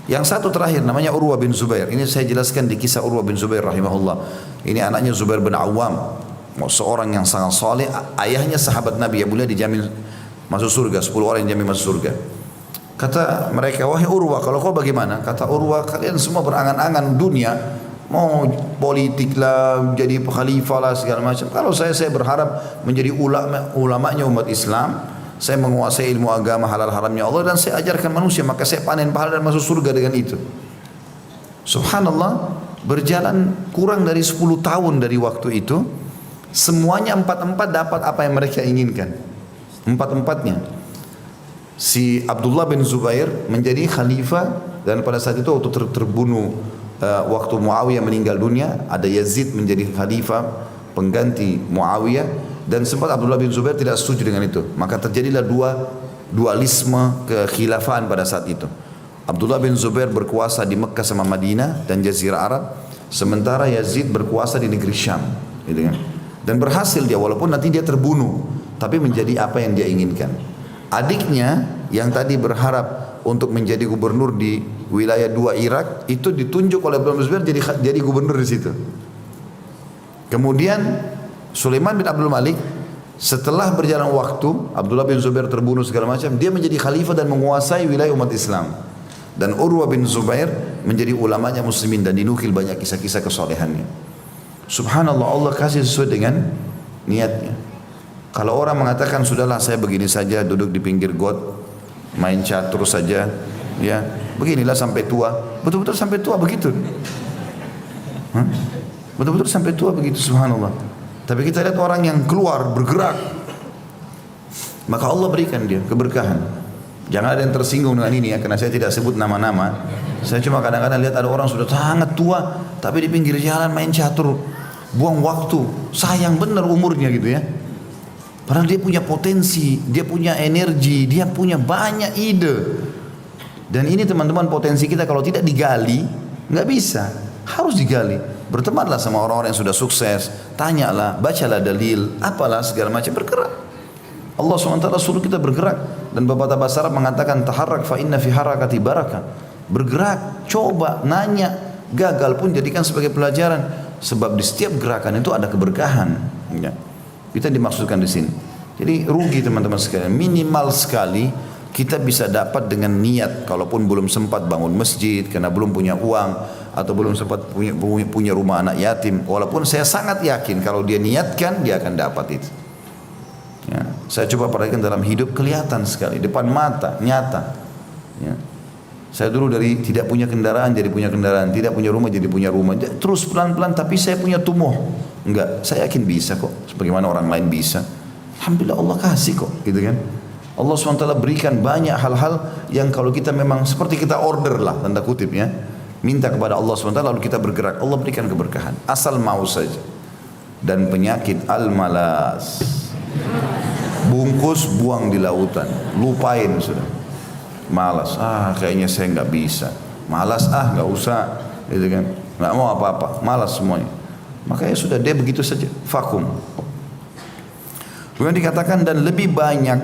Yang 1 terakhir namanya Urwah bin Zubair. Ini saya jelaskan di kisah Urwah bin Zubair rahimahullah. Ini anaknya Zubair bin Awam, seorang yang sangat saleh, ayahnya sahabat Nabi, ya boleh dijamin masuk surga, 10 orang yang jamin masuk surga. Kata mereka, wahai Urwah, kalau kau bagaimana? Kata Urwah, kalian semua berangan-angan dunia, mau politik lah, jadi khalifah lah, segala macam. Kalau saya berharap menjadi ulamanya umat Islam, saya menguasai ilmu agama halal haramnya Allah, dan saya ajarkan manusia, maka saya panen pahala dan masuk surga dengan itu. Subhanallah, berjalan kurang dari 10 tahun dari waktu itu, semuanya 4 dapat apa yang mereka inginkan. 4-4-nya. Si Abdullah bin Zubair menjadi khalifah, dan pada saat itu waktu terbunuh, waktu Muawiyah meninggal dunia, ada Yazid menjadi khalifah pengganti Muawiyah, dan sempat Abdullah bin Zubair tidak setuju dengan itu. Maka terjadilah dualisme kekhilafan pada saat itu. Abdullah bin Zubair berkuasa di Mekah sama Madinah dan Jazirah Arab, sementara Yazid berkuasa di negeri Syam, gitu kan. Dan berhasil dia, walaupun nanti dia terbunuh, tapi menjadi apa yang dia inginkan. Adiknya yang tadi berharap untuk menjadi gubernur di wilayah 2 Irak, itu ditunjuk oleh Abdullah bin Zubair jadi gubernur di situ. Kemudian Sulaiman bin Abdul Malik, setelah berjalan waktu, Abdullah bin Zubair terbunuh segala macam, dia menjadi khalifah dan menguasai wilayah umat Islam. Dan Urwah bin Zubair menjadi ulamanya muslimin, dan dinukil banyak kisah-kisah kesolehannya. Subhanallah, Allah kasih sesuai dengan niatnya. Kalau orang mengatakan, sudahlah saya begini saja, duduk di pinggir got, main catur saja, ya beginilah sampai tua. Betul-betul sampai tua begitu. Betul-betul sampai tua begitu, subhanallah. Tapi kita lihat orang yang keluar, bergerak, maka Allah berikan dia keberkahan. Jangan ada yang tersinggung dengan ini ya, karena saya tidak sebut nama-nama. Saya cuma kadang-kadang lihat ada orang sudah sangat tua, tapi di pinggir jalan main catur, buang waktu, sayang benar umurnya gitu ya. Padahal dia punya potensi, dia punya energi, dia punya banyak ide. Dan ini teman-teman, potensi kita kalau tidak digali, nggak bisa, harus digali. Bertemanlah sama orang-orang yang sudah sukses, tanyalah, bacalah dalil, apalah segala macam, bergerak. Allah SWT suruh kita bergerak. Dan beberapa bahasa Arab mengatakan, taharrak fa inna fi harakati barakah. Bergerak, coba, nanya, gagal pun jadikan sebagai pelajaran. Sebab di setiap gerakan itu ada keberkahan. Ya. Kita dimaksudkan di sini. Jadi rugi teman-teman sekalian. Minimal sekali kita bisa dapat dengan niat. Kalaupun belum sempat bangun masjid karena belum punya uang, atau belum sempat punya rumah anak yatim. Walaupun saya sangat yakin kalau dia niatkan, dia akan dapat itu. Ya, saya coba perhatikan dalam hidup, kelihatan sekali depan mata, nyata. Ya. Saya dulu dari tidak punya kendaraan jadi punya kendaraan, tidak punya rumah jadi punya rumah. Terus pelan-pelan, tapi saya punya tumbuh. Enggak, saya yakin bisa kok. Sebagaimana orang lain bisa. Alhamdulillah Allah kasih kok, gitu kan. Allah SWT berikan banyak hal-hal yang kalau kita memang seperti kita order lah, tanda kutip ya. Minta kepada Allah SWT lalu kita bergerak, Allah berikan keberkahan. Asal mau saja. Dan penyakit al-malas, Bungkus, buang di lautan, lupain sudah. Malas, kayaknya saya nggak bisa. Malas, nggak usah, gitu kan? Nggak mau apa-apa, malas semuanya. Makanya sudah dia begitu saja, vakum. Kemudian dikatakan dan lebih banyak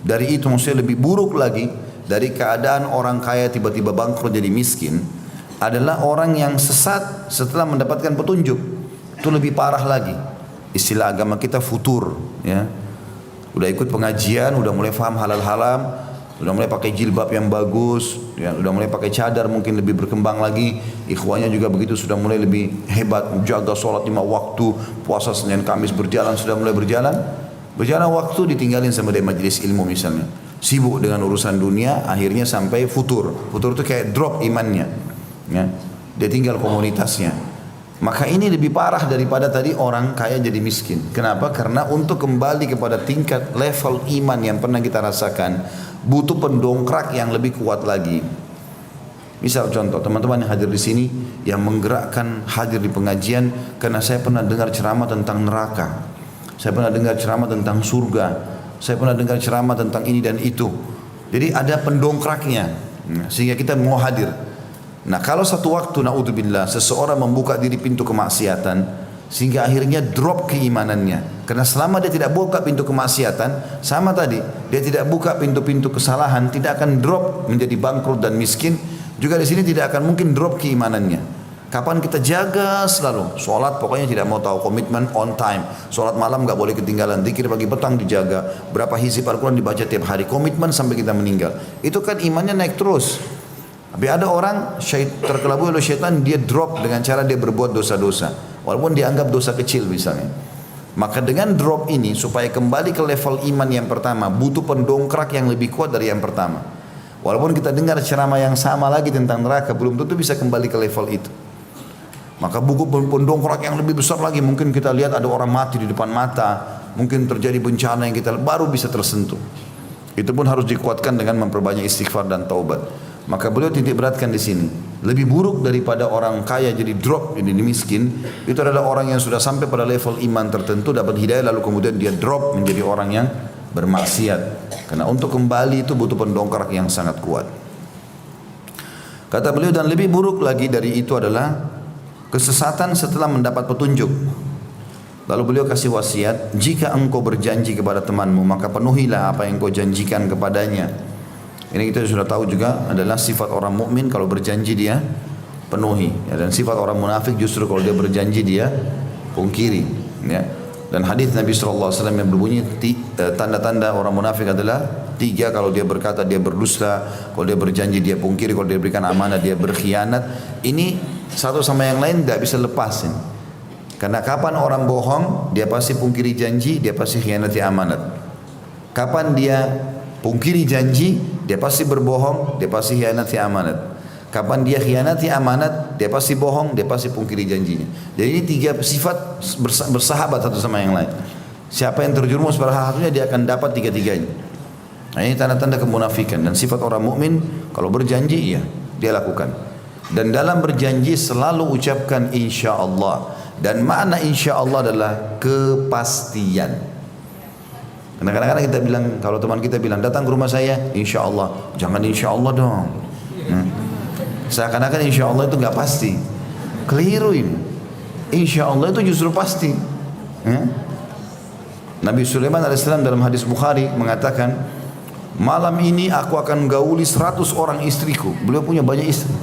dari itu, maksudnya lebih buruk lagi dari keadaan orang kaya tiba-tiba bangkrut jadi miskin adalah orang yang sesat setelah mendapatkan petunjuk. Itu lebih parah lagi. Istilah agama kita futur, ya. Udah ikut pengajian, udah mulai paham halal haram, udah mulai pakai jilbab yang bagus, ya, udah mulai pakai cadar mungkin lebih berkembang lagi. Ikhwanya juga begitu, sudah mulai lebih hebat, jaga sholat 5 waktu, puasa Senin Kamis berjalan, sudah mulai berjalan. Berjalan waktu ditinggalin sama dia majelis ilmu misalnya. Sibuk dengan urusan dunia, akhirnya sampai futur. Futur itu kayak drop imannya. Ya, dia tinggal komunitasnya. Maka ini lebih parah daripada tadi orang kaya jadi miskin. Kenapa? Karena untuk kembali kepada tingkat level iman yang pernah kita rasakan, butuh pendongkrak yang lebih kuat lagi. Misal contoh, teman-teman yang hadir di sini yang menggerakkan hadir di pengajian karena saya pernah dengar ceramah tentang neraka. Saya pernah dengar ceramah tentang surga. Saya pernah dengar ceramah tentang ini dan itu. Jadi ada pendongkraknya, sehingga kita mau hadir. Nah, kalau satu waktu naudzubillah seseorang membuka diri pintu kemaksiatan sehingga akhirnya drop keimanannya, karena selama dia tidak buka pintu kemaksiatan, sama tadi dia tidak buka pintu-pintu kesalahan, tidak akan drop menjadi bangkrut dan miskin. Juga di sini tidak akan mungkin drop keimanannya. Kapan kita jaga selalu sholat, pokoknya tidak mau tahu, komitmen on time, sholat malam nggak boleh ketinggalan, zikir pagi petang dijaga, berapa hizib Al-Quran dibaca tiap hari, komitmen sampai kita meninggal. Itu kan imannya naik terus. Tapi ada orang terkelabui oleh syaitan, dia drop dengan cara dia berbuat dosa-dosa, walaupun dianggap dosa kecil misalnya. Maka dengan drop ini supaya kembali ke level iman yang pertama, butuh pendongkrak yang lebih kuat dari yang pertama. Walaupun kita dengar ceramah yang sama lagi tentang neraka, belum tentu bisa kembali ke level itu. Maka buku pendongkrak yang lebih besar lagi, mungkin kita lihat ada orang mati di depan mata, mungkin terjadi bencana yang kita baru bisa tersentuh. Itu pun harus dikuatkan dengan memperbanyak istighfar dan taubat. Maka beliau titik beratkan di sini, lebih buruk daripada orang kaya jadi drop jadi miskin, itu adalah orang yang sudah sampai pada level iman tertentu, dapat hidayah lalu kemudian dia drop menjadi orang yang bermaksiat. Karena untuk kembali itu butuh pendongkrak yang sangat kuat. Kata beliau, dan lebih buruk lagi dari itu adalah kesesatan setelah mendapat petunjuk. Lalu beliau kasih wasiat, jika engkau berjanji kepada temanmu, maka penuhilah apa yang kau janjikan kepadanya. Ini kita sudah tahu juga adalah sifat orang mukmin, kalau berjanji dia penuhi. Ya, dan sifat orang munafik justru kalau dia berjanji dia pungkiri. Ya. Dan hadis Nabi SAW yang berbunyi tanda-tanda orang munafik adalah 3, kalau dia berkata dia berdusta, kalau dia berjanji dia pungkiri, kalau dia berikan amanah dia berkhianat. Ini satu sama yang lain tidak bisa lepasin. Karena kapan orang bohong, dia pasti pungkiri janji, dia pasti khianati amanat. Kapan dia pungkiri janji, dia pasti berbohong, dia pasti khianati amanat. Kapan dia khianati amanat, dia pasti bohong, dia pasti pungkiri janjinya. Jadi ini 3 sifat bersahabat satu sama yang lain. Siapa yang terjerumus pada hal satunya, dia akan dapat 3-tiganya. Nah, ini tanda-tanda kemunafikan. Dan sifat orang mukmin kalau berjanji, iya, dia lakukan. Dan dalam berjanji selalu ucapkan insya Allah. Dan makna insya Allah adalah kepastian. Karena kadang-kadang kita bilang, kalau teman kita bilang datang ke rumah saya, insya Allah, jangan insya Allah dong. Seakan-akan insya Allah itu nggak pasti. Keliru ini. Insya Allah itu justru pasti. Nabi Sulaiman alaihissalam dalam hadis Bukhari mengatakan, malam ini aku akan gauli 100 orang istriku. Beliau punya banyak istri.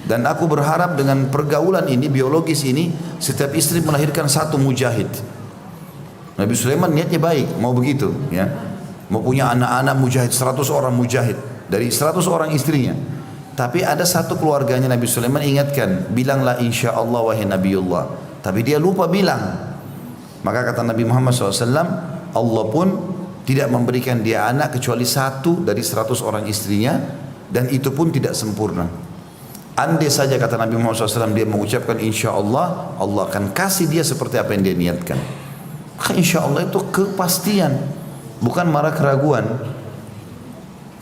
Dan aku berharap dengan pergaulan ini, biologis ini, setiap istri melahirkan 1 mujahid. Nabi Sulaiman niatnya baik, mau begitu, ya, mau punya anak-anak mujahid, 100 orang mujahid dari 100 orang istrinya. Tapi ada satu keluarganya Nabi Sulaiman ingatkan, bilanglah insya Allah wahai Nabiullah. Tapi dia lupa bilang. Maka kata Nabi Muhammad SAW, Allah pun tidak memberikan dia anak kecuali 1 dari 100 orang istrinya, dan itu pun tidak sempurna. Andai saja kata Nabi Muhammad SAW dia mengucapkan insya Allah, Allah akan kasih dia seperti apa yang dia niatkan. Maka insya Allah itu kepastian, bukan marah keraguan.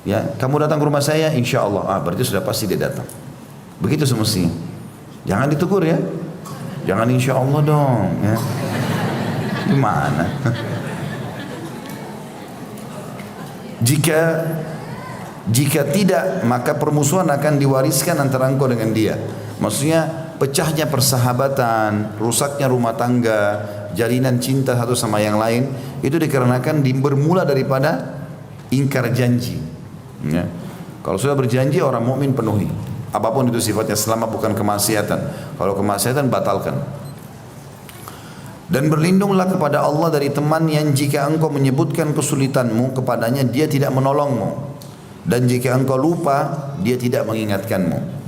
Ya, kamu datang ke rumah saya, insya Allah, berarti sudah pasti dia datang. Begitu semestinya. Jangan ditegur ya, jangan insya Allah dong. Ya. Gimana? Jika tidak, maka permusuhan akan diwariskan antara engkau dengan dia. Maksudnya pecahnya persahabatan, rusaknya rumah tangga, jalinan cinta satu sama yang lain, itu dikarenakan bermula daripada ingkar janji. Ya. Kalau sudah berjanji, orang mukmin penuhi. Apapun itu sifatnya, selama bukan kemaksiatan. Kalau kemaksiatan, batalkan. Dan berlindunglah kepada Allah dari teman yang jika engkau menyebutkan kesulitanmu kepadanya, dia tidak menolongmu. Dan jika engkau lupa, dia tidak mengingatkanmu.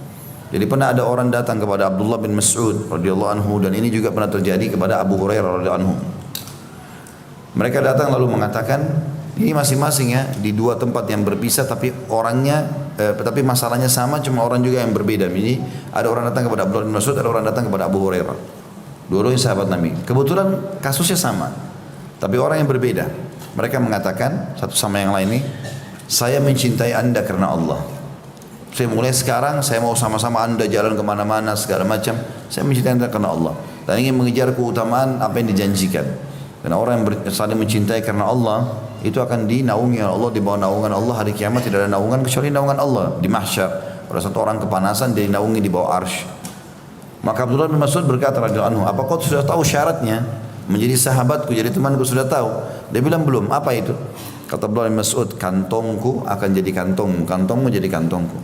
Jadi pernah ada orang datang kepada Abdullah bin Mas'ud radhiyallahu anhu, dan ini juga pernah terjadi kepada Abu Hurairah radhiyallahu anhu. Mereka datang lalu mengatakan, ini masing-masing ya di dua tempat yang berpisah, tapi orangnya tapi masalahnya sama, cuma orang juga yang berbeda. Ini ada orang datang kepada Abdullah bin Mas'ud, ada orang datang kepada Abu Hurairah. Dua-duanya sahabat Nabi. Kebetulan kasusnya sama, tapi orang yang berbeda. Mereka mengatakan satu sama yang lain ini, saya mencintai anda karena Allah. Saya mulai sekarang, saya mau sama-sama anda jalan kemana-mana segala macam. Saya mencintai anda karena Allah dan ingin mengejar keutamaan apa yang dijanjikan. Karena orang yang saling mencintai karena Allah itu akan dinaungi oleh Allah, di bawah naungan Allah. Hari kiamat tidak ada naungan kecuali naungan Allah. Di mahsyar pada saat orang kepanasan, dia dinaungi di bawah arsy. Maka Abdullah bin Mas'ud berkata radhiyallahu anhu, apa kau sudah tahu syaratnya menjadi sahabatku, jadi temanku? Sudah tahu? Dia bilang belum. Apa itu? Kata Abdullah bin Mas'ud, kantongku akan jadi kantongmu, kantongmu jadi kantongku.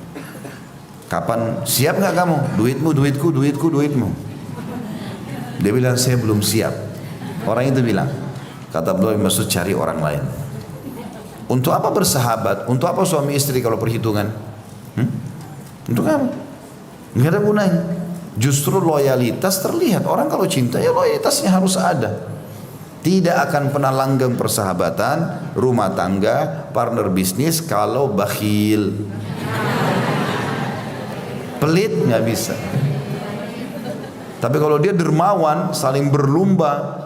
Kapan? Siap nggak kamu? Duitmu duitku, duitku duitmu. Dia bilang saya belum siap. Orang itu bilang, kata Abdullah bin Mas'ud, cari orang lain. Untuk apa bersahabat? Untuk apa suami istri kalau perhitungan? Untuk apa? Nggak ada gunanya. Justru loyalitas terlihat. Orang kalau cinta ya loyalitasnya harus ada. Tidak akan pernah langgeng persahabatan, rumah tangga, partner bisnis kalau bakhil. Pelit nggak bisa. Tapi kalau dia dermawan, saling berlomba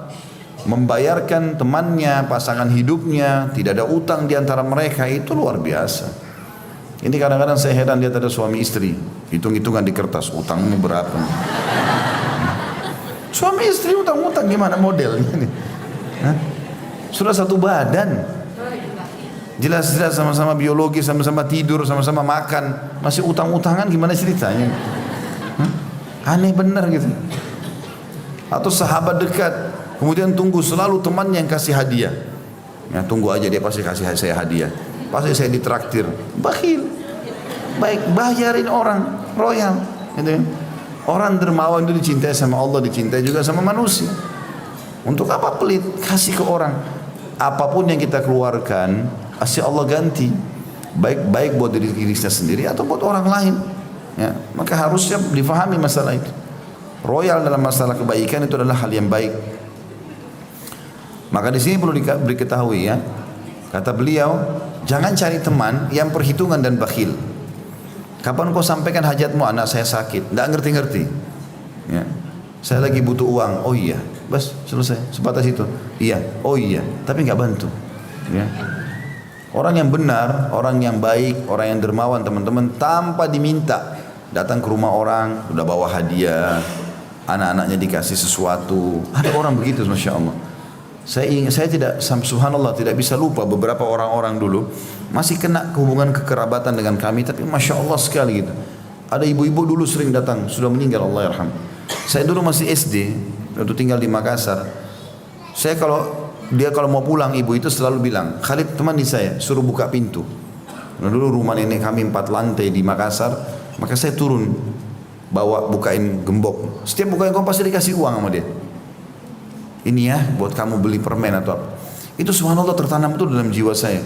membayarkan temannya, pasangan hidupnya, tidak ada utang di antara mereka, itu luar biasa. Ini kadang-kadang saya heran lihat ada suami istri, hitung-hitungan di kertas, utangmu berapa? Suami istri utang-utang gimana modelnya nih? Sudah satu badan, jelas-jelas sama-sama biologi, sama-sama tidur, sama-sama makan, masih utang-utangan, gimana ceritanya? Aneh benar gitu. Atau sahabat dekat, kemudian tunggu selalu temannya yang kasih hadiah. Ya, tunggu aja dia pasti kasih saya hadiah, pasti saya ditraktir. Bakhil. Baik, bayarin orang royal gitu. Orang dermawan itu dicintai sama Allah, dicintai juga sama manusia. Untuk apa pelit? Kasih ke orang. Apapun yang kita keluarkan, pasti Allah ganti. Baik buat diri kita sendiri atau buat orang lain. Ya, maka harusnya difahami masalah itu. Royal dalam masalah kebaikan itu adalah hal yang baik. Maka di sini perlu diketahui ya. Kata beliau, jangan cari teman yang perhitungan dan bakhil. Kapan kau sampaikan hajatmu? Anak saya sakit, tidak ngerti-ngerti. Ya. Saya lagi butuh uang. Oh iya, bas selesai. Sebatas itu. Iya, oh iya. Tapi nggak bantu. Ya. Orang yang benar, orang yang baik, orang yang dermawan teman-teman, tanpa diminta datang ke rumah orang, udah bawa hadiah, anak-anaknya dikasih sesuatu. Ada orang begitu, masya Allah. Saya tidak, subhanallah, tidak bisa lupa beberapa orang-orang dulu masih kena hubungan kekerabatan dengan kami, tapi masya Allah sekali gitu. Ada ibu-ibu dulu sering datang, sudah meninggal, Allah yarham. Saya dulu masih SD, waktu tinggal di Makassar. Saya kalau mau pulang, ibu itu selalu bilang, Khalid temani saya, suruh buka pintu. Nah, dulu rumah nenek kami 4 lantai di Makassar, maka saya turun bukain gembok. Setiap bukain gembok pasti dikasih uang sama dia. Ini ya buat kamu beli permen atau apa. Itu subhanallah tertanam itu dalam jiwa saya.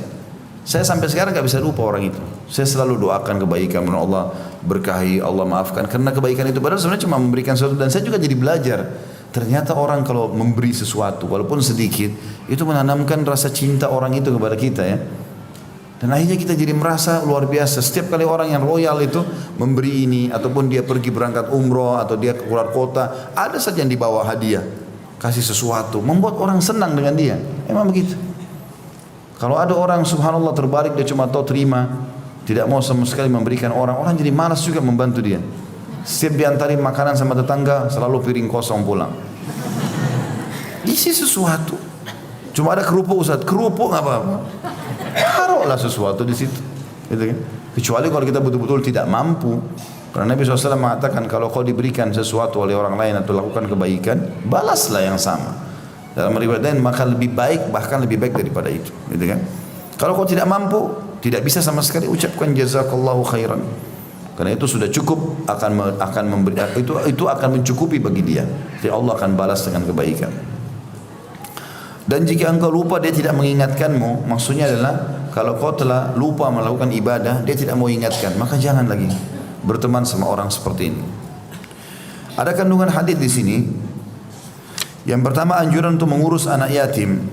Saya sampai sekarang gak bisa lupa orang itu. Saya selalu doakan kebaikan, Allah berkahi, Allah maafkan. Karena kebaikan itu padahal sebenarnya cuma memberikan sesuatu. Dan saya juga jadi belajar. Ternyata orang kalau memberi sesuatu walaupun sedikit, itu menanamkan rasa cinta orang itu kepada kita ya. Dan akhirnya kita jadi merasa luar biasa. Setiap kali orang yang royal itu memberi ini, ataupun dia pergi berangkat umroh, atau dia keluar kota, ada saja yang dibawa hadiah, kasih sesuatu, membuat orang senang dengan dia. Emang begitu. Kalau ada orang subhanallah terbalik, dia cuma tahu terima, tidak mau sama sekali memberikan orang jadi malas juga membantu dia. Setiap diantarin makanan sama tetangga, selalu piring kosong pulang. Isi sesuatu. Cuma ada kerupuk, Ustaz, kerupuk nggak apa-apa. Taruh taruhlah sesuatu di situ. Gitu kan? Kecuali kalau kita betul-betul tidak mampu. Karena Nabi SAW mengatakan kalau kau diberikan sesuatu oleh orang lain atau lakukan kebaikan, balaslah yang sama. Dalam riwayat lain maka lebih baik, bahkan lebih baik daripada itu. Gitu kan? Kalau kau tidak mampu, tidak bisa sama sekali, ucapkan jazakallahu khairan. Karena itu sudah cukup, akan memberi, itu akan mencukupi bagi dia. Jadi Allah akan balas dengan kebaikan. Dan jika engkau lupa dia tidak mengingatkanmu, maksudnya adalah kalau kau telah lupa melakukan ibadah, dia tidak mau ingatkan, maka jangan lagi berteman sama orang seperti ini. Ada kandungan hadis di sini. Yang pertama, anjuran untuk mengurus anak yatim.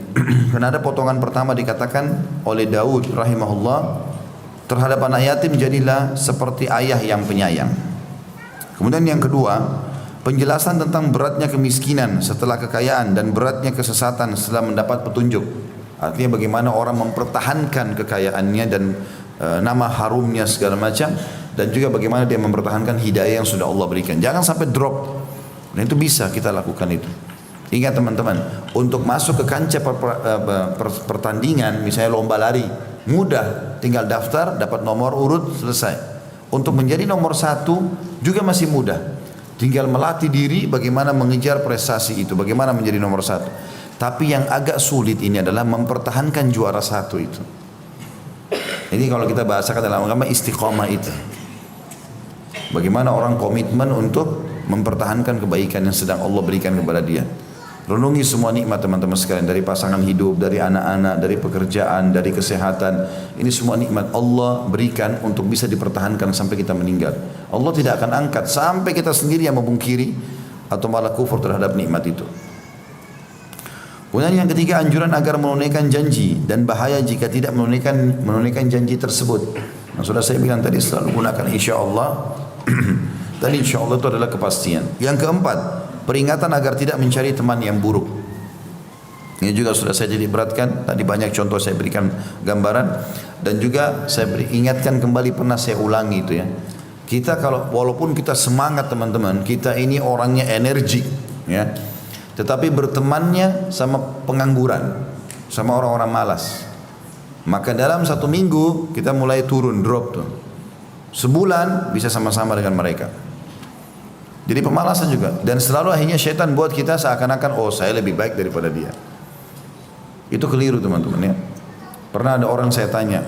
Karena ada potongan pertama dikatakan oleh Daud rahimahullah, terhadap anak yatim jadilah seperti ayah yang penyayang. Kemudian yang kedua, penjelasan tentang beratnya kemiskinan setelah kekayaan dan beratnya kesesatan setelah mendapat petunjuk. Artinya bagaimana orang mempertahankan kekayaannya dan nama harumnya segala macam, dan juga bagaimana dia mempertahankan hidayah yang sudah Allah berikan. Jangan sampai drop. Dan itu bisa kita lakukan itu. Ingat teman-teman, untuk masuk ke kancah pertandingan, misalnya lomba lari, mudah, tinggal daftar, dapat nomor urut, selesai. Untuk menjadi nomor 1 juga masih mudah. Tinggal melatih diri bagaimana mengejar prestasi itu, bagaimana menjadi nomor 1. Tapi yang agak sulit ini adalah mempertahankan juara 1 itu. Ini kalau kita bahasakan dalam agama istiqomah itu. Bagaimana orang komitmen untuk mempertahankan kebaikan yang sedang Allah berikan kepada dia. Renungi semua nikmat teman-teman sekalian, dari pasangan hidup, dari anak-anak, dari pekerjaan, dari kesehatan. Ini semua nikmat Allah berikan untuk bisa dipertahankan sampai kita meninggal. Allah tidak akan angkat sampai kita sendiri yang memungkiri atau malah kufur terhadap nikmat itu. Kemudian yang ketiga, anjuran agar menunaikan janji dan bahaya jika tidak menunaikan janji tersebut. Nah, sudah saya bilang tadi, selalu gunakan insyaallah. Dan insyaallah itu adalah kepastian. Yang keempat, peringatan agar tidak mencari teman yang buruk. Ini juga sudah saya jadi beratkan. Tadi banyak contoh saya berikan gambaran, dan juga saya ingatkan kembali, pernah saya ulangi itu ya. Kita kalau walaupun kita semangat teman-teman, kita ini orangnya energi, ya. Tetapi bertemannya sama pengangguran, sama orang-orang malas, maka dalam 1 minggu kita mulai turun, drop tuh. Sebulan bisa sama-sama dengan mereka. Jadi pemalasan juga. Dan selalu akhirnya syaitan buat kita seakan-akan, oh saya lebih baik daripada dia. Itu keliru teman-teman ya. Pernah ada orang saya tanya,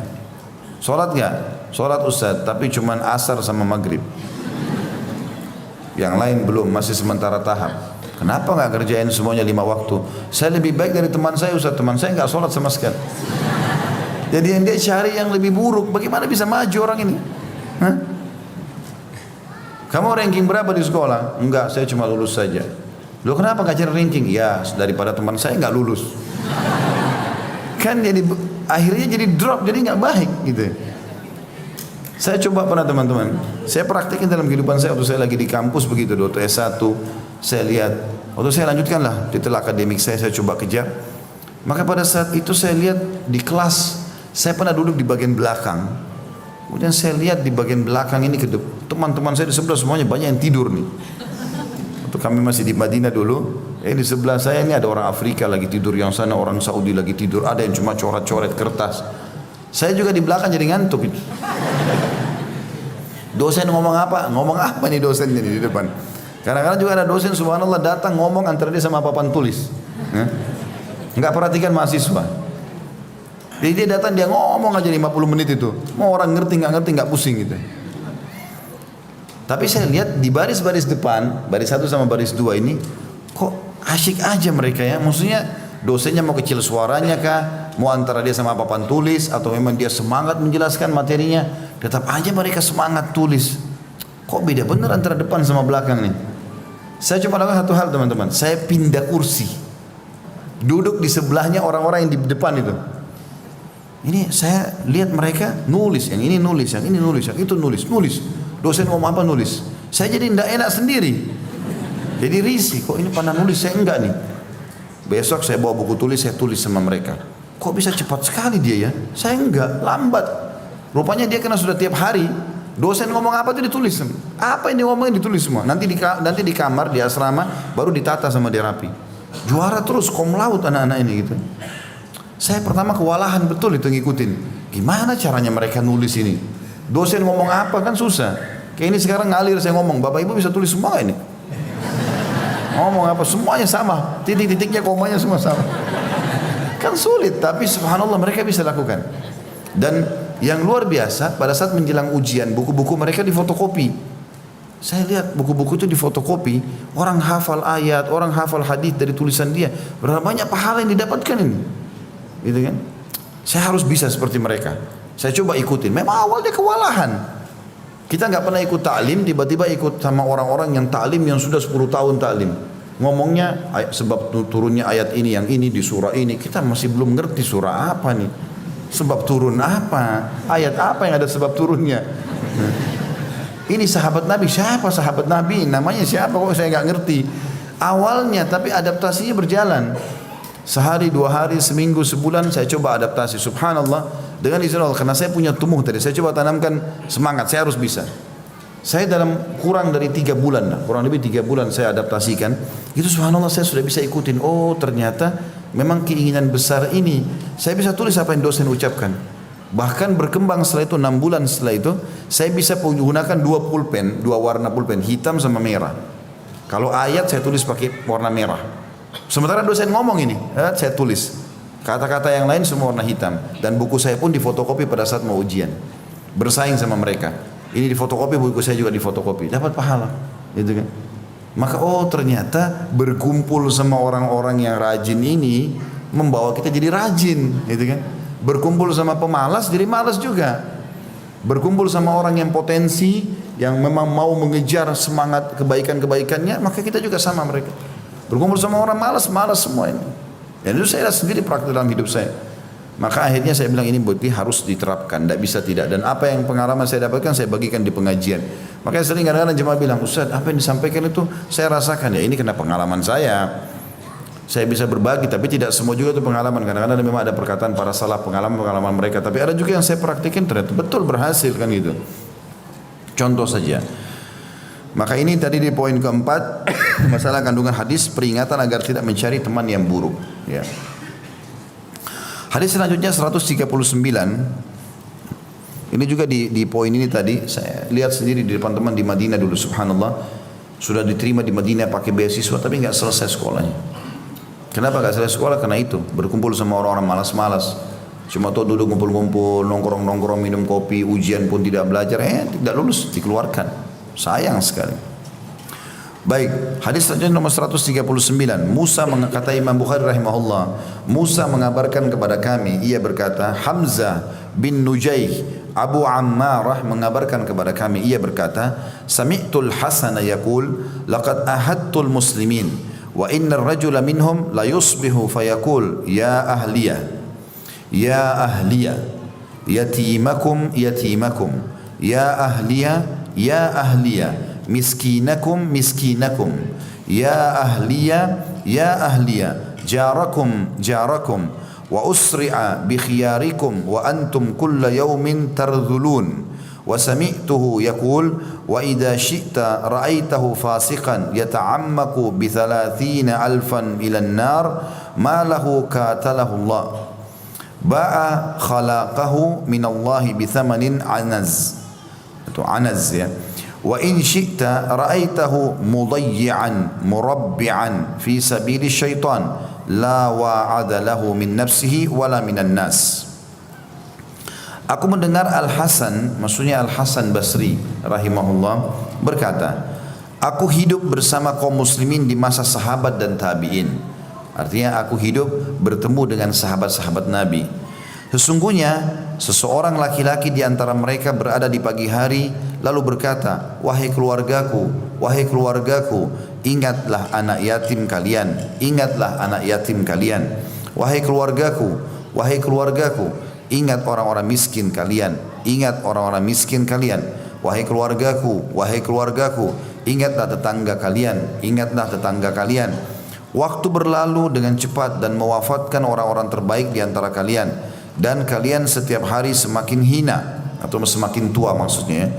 sholat gak? Sholat Ustaz, tapi cuman asar sama maghrib. Yang lain belum, masih sementara tahap. Kenapa gak kerjain semuanya 5 waktu? Saya lebih baik dari teman saya Ustaz, teman saya gak sholat sama sekali. Jadi yang dia cari yang lebih buruk, bagaimana bisa maju orang ini? Hah? Kamu ranking berapa di sekolah? Enggak, saya cuma lulus saja. Loh kenapa gak cari ranking? Ya daripada teman saya gak lulus. Kan jadi akhirnya jadi drop, jadi gak baik gitu. Saya coba pernah teman-teman, saya praktekin dalam kehidupan saya waktu saya lagi di kampus begitu, waktu S1 saya lihat, waktu saya lanjutkan lah titel akademik saya coba kejar. Maka pada saat itu saya lihat di kelas, saya pernah duduk di bagian belakang. Kemudian saya lihat di bagian belakang ini, teman-teman saya di sebelah semuanya banyak yang tidur nih. Waktu kami masih di Madinah dulu, di sebelah saya ini ada orang Afrika lagi tidur, yang sana orang Saudi lagi tidur, ada yang cuma coret-coret kertas. Saya juga di belakang jadi ngantuk itu. Dosen ngomong apa? Ngomong apa nih dosennya di depan? Kadang-kadang juga ada dosen subhanallah datang ngomong antara dia sama papan tulis. Enggak perhatikan mahasiswa. Jadi dia datang, dia ngomong aja 50 menit itu. Mau orang ngerti nggak pusing gitu. Tapi saya lihat di baris-baris depan, baris 1 sama baris 2 ini, kok asyik aja mereka ya. Maksudnya dosennya mau kecil suaranya kah? Mau antara dia sama papan tulis, atau memang dia semangat menjelaskan materinya, tetap aja mereka semangat tulis. Kok beda bener antara depan sama belakang nih? Saya cuma lakukan satu hal teman-teman, saya pindah kursi, duduk di sebelahnya orang-orang yang di depan itu. Ini saya lihat mereka nulis, yang ini nulis, yang ini nulis, yang itu nulis. Dosen ngomong apa nulis. Saya jadi tidak enak sendiri. Jadi risih, kok ini pandang nulis, saya enggak nih. Besok saya bawa buku tulis, saya tulis sama mereka. Kok bisa cepat sekali dia ya? Saya enggak, lambat. Rupanya dia kena sudah tiap hari. Dosen ngomong apa itu ditulis. Apa ini ngomongnya ditulis semua. Nanti di kamar, di asrama, baru ditata sama dia rapi. Juara terus, cum laude anak-anak ini gitu. Saya pertama kewalahan betul itu ngikutin. Gimana caranya mereka nulis ini? Dosen ngomong apa kan susah. Kayak ini sekarang ngalir saya ngomong, Bapak Ibu bisa tulis semua ini. Ngomong apa semuanya sama, titik-titiknya komanya semua sama. Kan sulit, tapi subhanallah mereka bisa lakukan. Dan yang luar biasa pada saat menjelang ujian buku-buku mereka difotokopi. Saya lihat buku-buku itu difotokopi, orang hafal ayat, orang hafal hadis dari tulisan dia. Berapa banyak pahala yang didapatkan ini, gitu kan? Saya harus bisa seperti mereka. Saya coba ikutin. Memang awalnya kewalahan. Kita nggak pernah ikut taklim, tiba-tiba ikut sama orang-orang yang taklim yang sudah 10 tahun taklim. Ngomongnya sebab turunnya ayat ini, yang ini di surah ini. Kita masih belum ngerti surah apa nih. Sebab turun apa? Ayat apa yang ada sebab turunnya? Ini sahabat Nabi, siapa sahabat Nabi? Namanya siapa kok saya nggak ngerti. Awalnya tapi adaptasinya berjalan. Sehari, 2 hari, seminggu, sebulan saya coba adaptasi. Subhanallah, dengan izin Allah, karena saya punya tumbuh tadi, saya coba tanamkan semangat, saya harus bisa. Saya dalam kurang dari 3 bulan lah, kurang lebih 3 bulan saya adaptasikan. Itu subhanallah saya sudah bisa ikutin. Oh ternyata memang keinginan besar ini. Saya bisa tulis apa yang dosen ucapkan. Bahkan berkembang setelah itu 6 bulan setelah itu saya bisa menggunakan 2 pulpen, 2 warna pulpen, hitam sama merah. Kalau ayat saya tulis pakai warna merah. Sementara dosen ngomong ini, saya tulis. Kata-kata yang lain semua warna hitam. Dan buku saya pun difotokopi pada saat mau ujian. Bersaing sama mereka. Ini difotokopi, buku saya juga difotokopi. Dapat pahala, gitu kan? Maka oh ternyata berkumpul sama orang-orang yang rajin ini membawa kita jadi rajin, gitu kan? Berkumpul sama pemalas jadi malas juga. Berkumpul sama orang yang potensi, yang memang mau mengejar semangat kebaikan-kebaikannya, maka kita juga sama mereka. Berkumpul sama orang malas, malas semua ini. Dan itu saya sendiri praktik dalam hidup saya. Maka akhirnya saya bilang ini bukti harus diterapkan, tidak bisa tidak. Dan apa yang pengalaman saya dapatkan saya bagikan di pengajian. Makanya sering kadang-kadang jemaah bilang, Ustaz apa yang disampaikan itu saya rasakan. Ya ini kena pengalaman saya. Saya bisa berbagi, tapi tidak semua juga itu pengalaman. Kadang-kadang memang ada perkataan para salaf, pengalaman mereka. Tapi ada juga yang saya praktikin ternyata betul berhasil kan gitu. Contoh saja. Maka ini tadi di poin keempat, masalah kandungan hadis, peringatan agar tidak mencari teman yang buruk. Ya. Hadis selanjutnya 139. Ini juga di poin ini tadi, saya lihat sendiri di depan teman di Madinah dulu, subhanallah. Sudah diterima di Madinah pakai beasiswa, tapi nggak selesai sekolahnya. Kenapa gak selesai sekolah? Karena itu berkumpul sama orang-orang malas-malas. Cuma tuh duduk ngumpul-ngumpul, nongkrong-nongkrong, minum kopi, ujian pun tidak belajar, tidak lulus, dikeluarkan. Sayang sekali. Baik, hadis selanjutnya nomor 139. Musa kata Imam Bukhari rahimahullah, Musa mengabarkan kepada kami, ia berkata, Hamzah bin Nujaih Abu Ammarah mengabarkan kepada kami, ia berkata, Sami'tul Hasan yaqul, laqad ahadtul muslimin wa innar rajula minhum la yusbihu fayaqul ya ahliyah ya ahliyah yatimakum yatimakum ya ahliyah ya ahliyah miskinakum miskinakum ya ahliyah ya ahliyah jarakum jarakum wa usri'a bi khiyarikum wa antum kulla yawmin tardhulun wa sami'tuhu yaqul wa idza syi'ta ra'aitahu fasiqan yata'ammaku bi 30,000 ila an-nar ma lahu katalahu Allah ba'a khalaqahu min Allah bi thamanin anaz atau anaz ya wa in syi'ta ra'aitahu mudayyi'an murabbi'an fi sabili syaitan la wa'ada lahu min nafsihi wala minan nas. Aku mendengar Al-Hasan, maksudnya Al-Hasan Basri rahimahullah berkata, aku hidup bersama kaum muslimin di masa sahabat dan tabi'in. Artinya aku hidup bertemu dengan sahabat-sahabat Nabi. Sesungguhnya seseorang laki-laki di antara mereka berada di pagi hari lalu berkata, wahai keluargaku, ingatlah anak yatim kalian, ingatlah anak yatim kalian. Wahai keluargaku, ingat orang-orang miskin kalian, ingat orang-orang miskin kalian. Wahai keluargaku, ingatlah tetangga kalian, ingatlah tetangga kalian. Waktu berlalu dengan cepat dan mewafatkan orang-orang terbaik di antara kalian, dan kalian setiap hari semakin hina atau semakin tua maksudnya.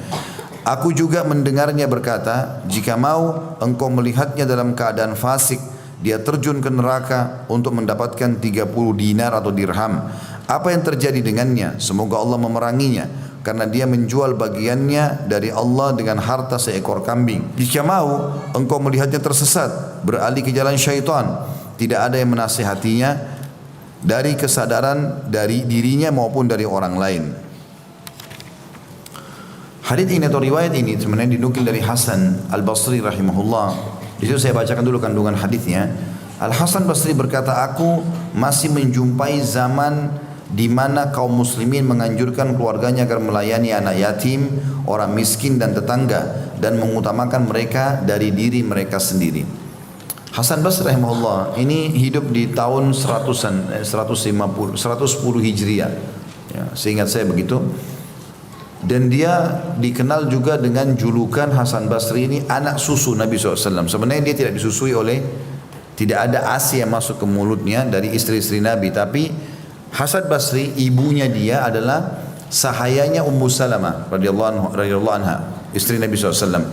Aku juga mendengarnya berkata, jika mau engkau melihatnya dalam keadaan fasik, dia terjun ke neraka untuk mendapatkan 30 dinar atau dirham. Apa yang terjadi dengannya? Semoga Allah memeranginya, karena dia menjual bagiannya dari Allah dengan harta seekor kambing. Jika mau engkau melihatnya tersesat, beralih ke jalan syaitan, tidak ada yang menasihatinya dari kesadaran dari dirinya maupun dari orang lain. Hadits ini atau riwayat ini sebenarnya dinukil dari Hasan Al-Basri rahimahullah. Di situ saya bacakan dulu kandungan hadisnya. Al-Hasan Basri berkata, aku masih menjumpai zaman di mana kaum muslimin menganjurkan keluarganya agar melayani anak yatim, orang miskin dan tetangga, dan mengutamakan mereka dari diri mereka sendiri. Hasan Basri rahimahullah ini hidup di tahun 110 Hijriah, ya, seingat saya begitu. Dan dia dikenal juga dengan julukan Hasan Basri ini anak susu Nabi SAW. Sebenarnya dia tidak disusui tidak ada ASI yang masuk ke mulutnya dari istri-istri Nabi, tapi Hasan Basri ibunya dia adalah sahayanya Ummu Salamah radhiyallahu anha, istri Nabi SAW.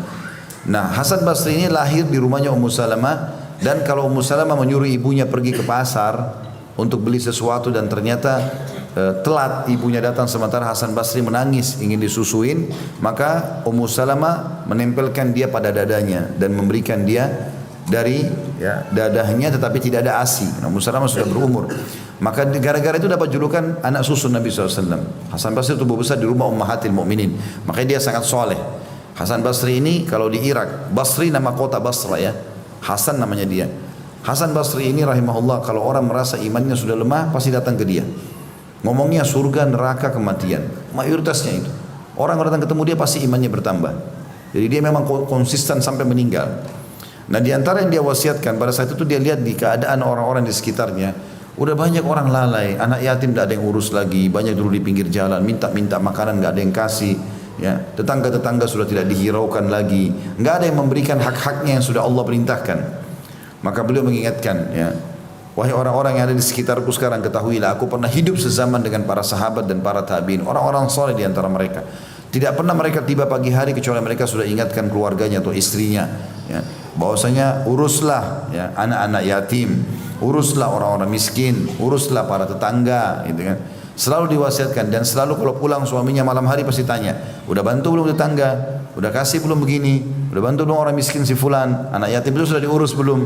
Nah, Hasan Basri ini lahir di rumahnya Ummu Salamah, dan kalau Ummu Salamah menyuruh ibunya pergi ke pasar untuk beli sesuatu dan ternyata telat, ibunya datang sementara Hasan Basri menangis ingin disusuin, maka Ummu Salamah menempelkan dia pada dadanya dan memberikan dia dari dadahnya, tetapi tidak ada ASI. Ummu Salamah sudah berumur. Maka gara-gara itu dapat julukan anak susu Nabi SAW. Hasan Basri tumbuh besar di rumah Ummahatil Mukminin. Makanya dia sangat soleh. Hasan Basri ini kalau di Irak, Basri nama kota Basra ya. Hasan namanya dia. Hasan Basri ini rahimahullah, kalau orang merasa imannya sudah lemah pasti datang ke dia. Ngomongnya surga, neraka, kematian. Mayoritasnya itu. Orang datang ketemu dia pasti imannya bertambah. Jadi dia memang konsisten sampai meninggal. Nah, di antara yang dia wasiatkan pada saat itu, dia lihat di keadaan orang-orang di sekitarnya, udah banyak orang lalai, anak yatim tidak ada yang urus lagi, banyak dulu di pinggir jalan, minta makanan nggak ada yang kasih, ya, tetangga-tetangga sudah tidak dihiraukan lagi, nggak ada yang memberikan hak-haknya yang sudah Allah perintahkan. Maka beliau mengingatkan, ya, wahai orang-orang yang ada di sekitarku sekarang, ketahuilah aku pernah hidup sezaman dengan para sahabat dan para tabiin, orang-orang soleh di antara mereka. Tidak pernah mereka tiba pagi hari kecuali mereka sudah ingatkan keluarganya atau istrinya, ya, bahwasanya uruslah ya anak-anak yatim, uruslah orang-orang miskin, uruslah para tetangga, gitu kan. Selalu diwasiatkan, dan selalu kalau pulang suaminya malam hari pasti tanya, udah bantu belum tetangga, udah kasih belum begini, udah bantu belum orang miskin si fulan, anak yatim itu sudah diurus belum.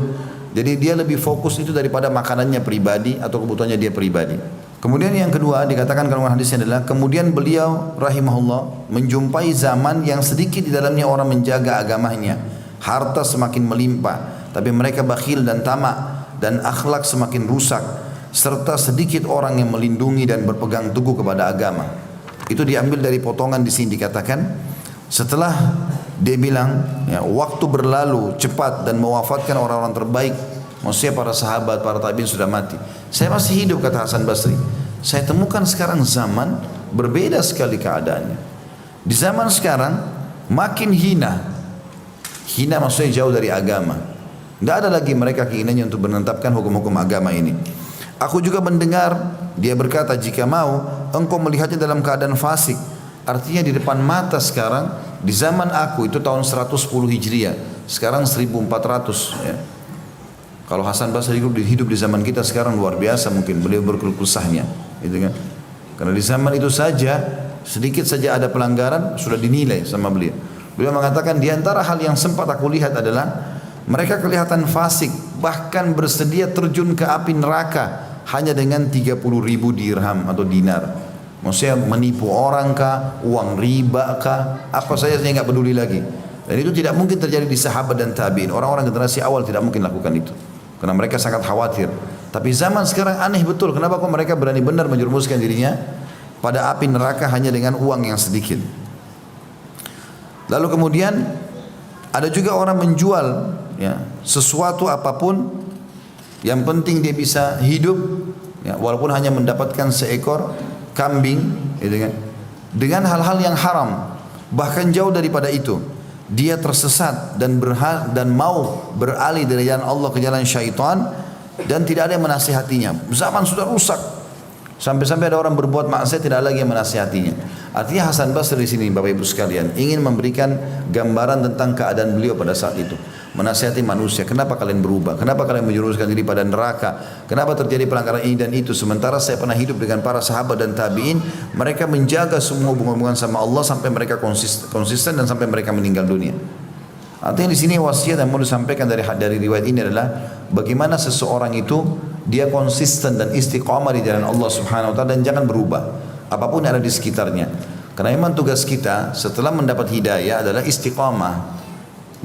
Jadi dia lebih fokus itu daripada makanannya pribadi atau kebutuhannya dia pribadi. Kemudian yang kedua dikatakan kandungan hadisnya adalah, kemudian beliau rahimahullah menjumpai zaman yang sedikit di dalamnya orang menjaga agamanya, harta semakin melimpah, tapi mereka bakhil dan tamak, dan akhlak semakin rusak, serta sedikit orang yang melindungi dan berpegang teguh kepada agama. Itu diambil dari potongan di sini, dikatakan setelah dia bilang, ya, waktu berlalu cepat dan mewafatkan orang-orang terbaik, maksudnya para sahabat, para tabiin sudah mati. Saya masih hidup, kata Hasan Basri. Saya temukan sekarang zaman berbeda sekali keadaannya. Di zaman sekarang makin hina maksudnya jauh dari agama. Tidak ada lagi mereka keinginannya untuk menetapkan hukum-hukum agama ini. Aku juga mendengar dia berkata, jika mau engkau melihatnya dalam keadaan fasik. Artinya di depan mata sekarang, di zaman aku itu tahun 110 Hijriah, sekarang 1400 ya. Kalau Hasan Basri hidup di zaman kita sekarang luar biasa, mungkin beliau berkeluh kesahnya, gitu kan? Karena di zaman itu saja sedikit saja ada pelanggaran sudah dinilai sama beliau. Beliau mengatakan, di antara hal yang sempat aku lihat adalah mereka kelihatan fasik, bahkan bersedia terjun ke api neraka hanya dengan 30.000 dirham atau dinar. Maksudnya menipu orang kah, uang riba kah, apa saja saya nggak peduli lagi. Dan itu tidak mungkin terjadi di sahabat dan tabiin. Orang-orang generasi awal tidak mungkin lakukan itu, karena mereka sangat khawatir. Tapi zaman sekarang aneh betul, kenapa kok mereka berani benar menjerumuskan dirinya pada api neraka hanya dengan uang yang sedikit. Lalu kemudian ada juga orang menjual ya, sesuatu apapun, yang penting dia bisa hidup ya, walaupun hanya mendapatkan seekor kambing gitu kan, dengan hal-hal yang haram. Bahkan jauh daripada itu, dia tersesat dan mau beralih dari jalan Allah ke jalan syaitan, dan tidak ada yang menasihatinya. Zaman sudah rusak, sampai-sampai ada orang berbuat maksiat tidak lagi yang menasihatinya. Artinya Hasan Basri di sini Bapak Ibu sekalian ingin memberikan gambaran tentang keadaan beliau pada saat itu. Menasihati manusia, kenapa kalian berubah? Kenapa kalian menjerumuskan diri pada neraka? Kenapa terjadi pelanggaran ini dan itu? Sementara saya pernah hidup dengan para sahabat dan tabi'in, mereka menjaga semua hubungan sama Allah sampai mereka konsisten dan sampai mereka meninggal dunia. Artinya di sini wasiat yang mau disampaikan dari riwayat ini adalah bagaimana seseorang itu dia konsisten dan istiqamah di jalan Allah Subhanahu wa taala dan jangan berubah apapun yang ada di sekitarnya. Karena memang tugas kita setelah mendapat hidayah adalah istiqamah,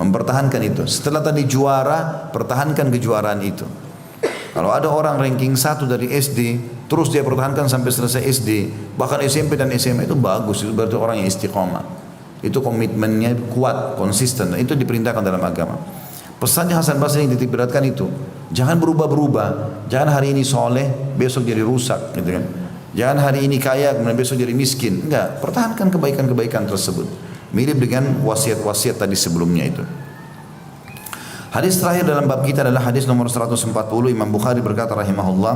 mempertahankan itu. Setelah tadi juara, pertahankan kejuaraan itu. Kalau ada orang ranking 1 dari SD, terus dia pertahankan sampai selesai SD, bahkan SMP dan SMA, itu bagus, itu berarti orang yang istiqamah. Itu komitmennya kuat, konsisten, itu diperintahkan dalam agama. Pesannya Hasan Basri yang ditipiratkan itu, jangan berubah-berubah, jangan hari ini soleh, besok jadi rusak, gitu kan. Jangan hari ini kaya, kemudian besok jadi miskin. Enggak, pertahankan kebaikan-kebaikan tersebut. Mirip dengan wasiat-wasiat tadi sebelumnya itu. Hadis terakhir dalam bab kita adalah hadis nomor 140. Imam Bukhari berkata rahimahullah,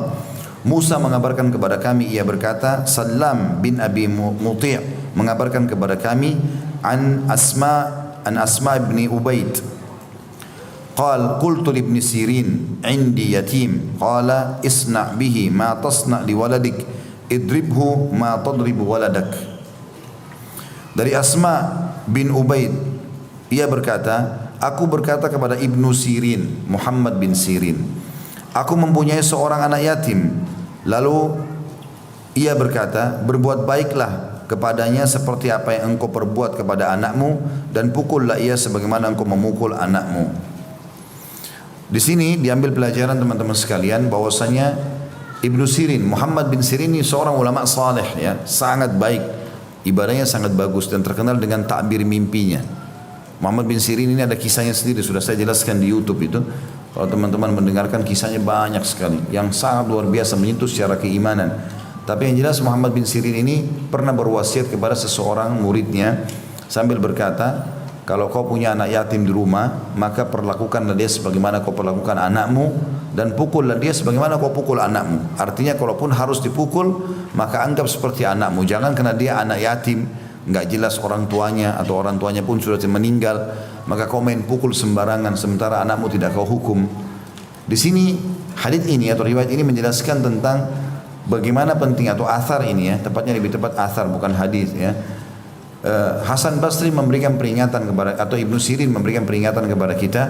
Musa mengabarkan kepada kami, ia berkata, Salam bin Abi Muti' mengabarkan kepada kami an Asma ibni Ubaid. Qal qultu li ibn Sirin indi yatim qala isna' bihi ma tasna' li waladik idribhu ma tadribu waladak. Dari Asma bin Ubaid, ia berkata, aku berkata kepada Ibnu Sirin, Muhammad bin Sirin, aku mempunyai seorang anak yatim. Lalu ia berkata, berbuat baiklah kepadanya seperti apa yang engkau perbuat kepada anakmu, dan pukullah ia sebagaimana engkau memukul anakmu. Di sini diambil pelajaran teman-teman sekalian bahwasanya Ibnu Sirin, Muhammad bin Sirin ini seorang ulama saleh ya, sangat baik, ibadahnya sangat bagus dan terkenal dengan takbir mimpinya. Muhammad bin Sirin ini ada kisahnya sendiri, sudah saya jelaskan di YouTube itu. Kalau teman-teman mendengarkan kisahnya banyak sekali, yang sangat luar biasa menyentuh secara keimanan. Tapi yang jelas Muhammad bin Sirin ini pernah berwasiat kepada seseorang muridnya sambil berkata, kalau kau punya anak yatim di rumah, maka perlakukanlah dia sebagaimana kau perlakukan anakmu, dan pukullah dia sebagaimana kau pukul anakmu. Artinya kalaupun harus dipukul, maka anggap seperti anakmu. Jangan karena dia anak yatim, nggak jelas orang tuanya atau orang tuanya pun sudah meninggal, maka kau main pukul sembarangan sementara anakmu tidak kau hukum. Di sini hadits ini atau riwayat ini menjelaskan tentang bagaimana penting, atau athar ini ya, tepatnya lebih tepat athar bukan hadis ya. Hasan Basri memberikan peringatan kepada, atau Ibnu Sirin memberikan peringatan kepada kita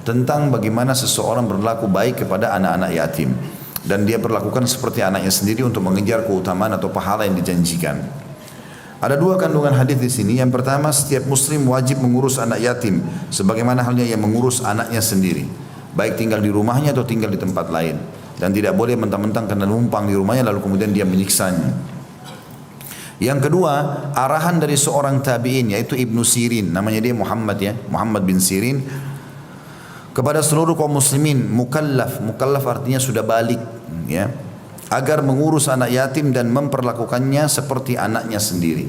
tentang bagaimana seseorang berlaku baik kepada anak-anak yatim, dan dia perlakukan seperti anaknya sendiri untuk mengejar keutamaan atau pahala yang dijanjikan. Ada dua kandungan hadis di sini. Yang pertama, setiap muslim wajib mengurus anak yatim sebagaimana halnya ia mengurus anaknya sendiri, baik tinggal di rumahnya atau tinggal di tempat lain, dan tidak boleh mentang-mentang karena numpang di rumahnya lalu kemudian dia menyiksanya. Yang kedua, arahan dari seorang tabi'in yaitu Ibnu Sirin, namanya dia Muhammad ya, Muhammad bin Sirin, kepada seluruh kaum muslimin mukallaf artinya sudah balik ya, agar mengurus anak yatim dan memperlakukannya seperti anaknya sendiri.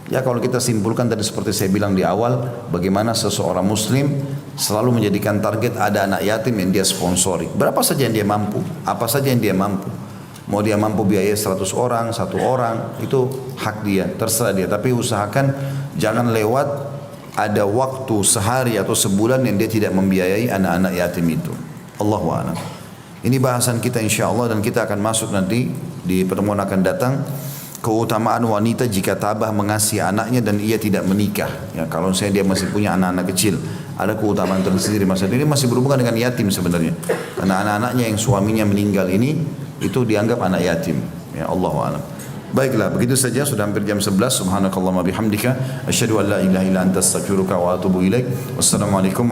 Ya, kalau kita simpulkan tadi seperti saya bilang di awal, bagaimana seseorang muslim selalu menjadikan target ada anak yatim yang dia sponsori. Berapa saja yang dia mampu, apa saja yang dia mampu. Mau dia mampu biaya 100 orang, 1 orang, itu hak dia, terserah dia. Tapi usahakan jangan lewat ada waktu sehari atau sebulan yang dia tidak membiayai anak-anak yatim itu. Allahu a'lam. Ini bahasan kita insyaAllah, dan kita akan masuk nanti di pertemuan akan datang keutamaan wanita jika tabah mengasihi anaknya dan ia tidak menikah. Ya, kalau saya dia masih punya anak-anak kecil, ada keutamaan tersendiri. Masalah ini masih berhubungan dengan yatim sebenarnya, karena anak-anaknya yang suaminya meninggal ini itu dianggap anak yatim. Ya, Allahu a'lam. Baiklah, begitu saja, sudah hampir jam 11. Subhanakallahumma bihamdika asyhadu an la ilaha illa anta astaghfiruka wa atubu ilaik. Wassalamualaikum.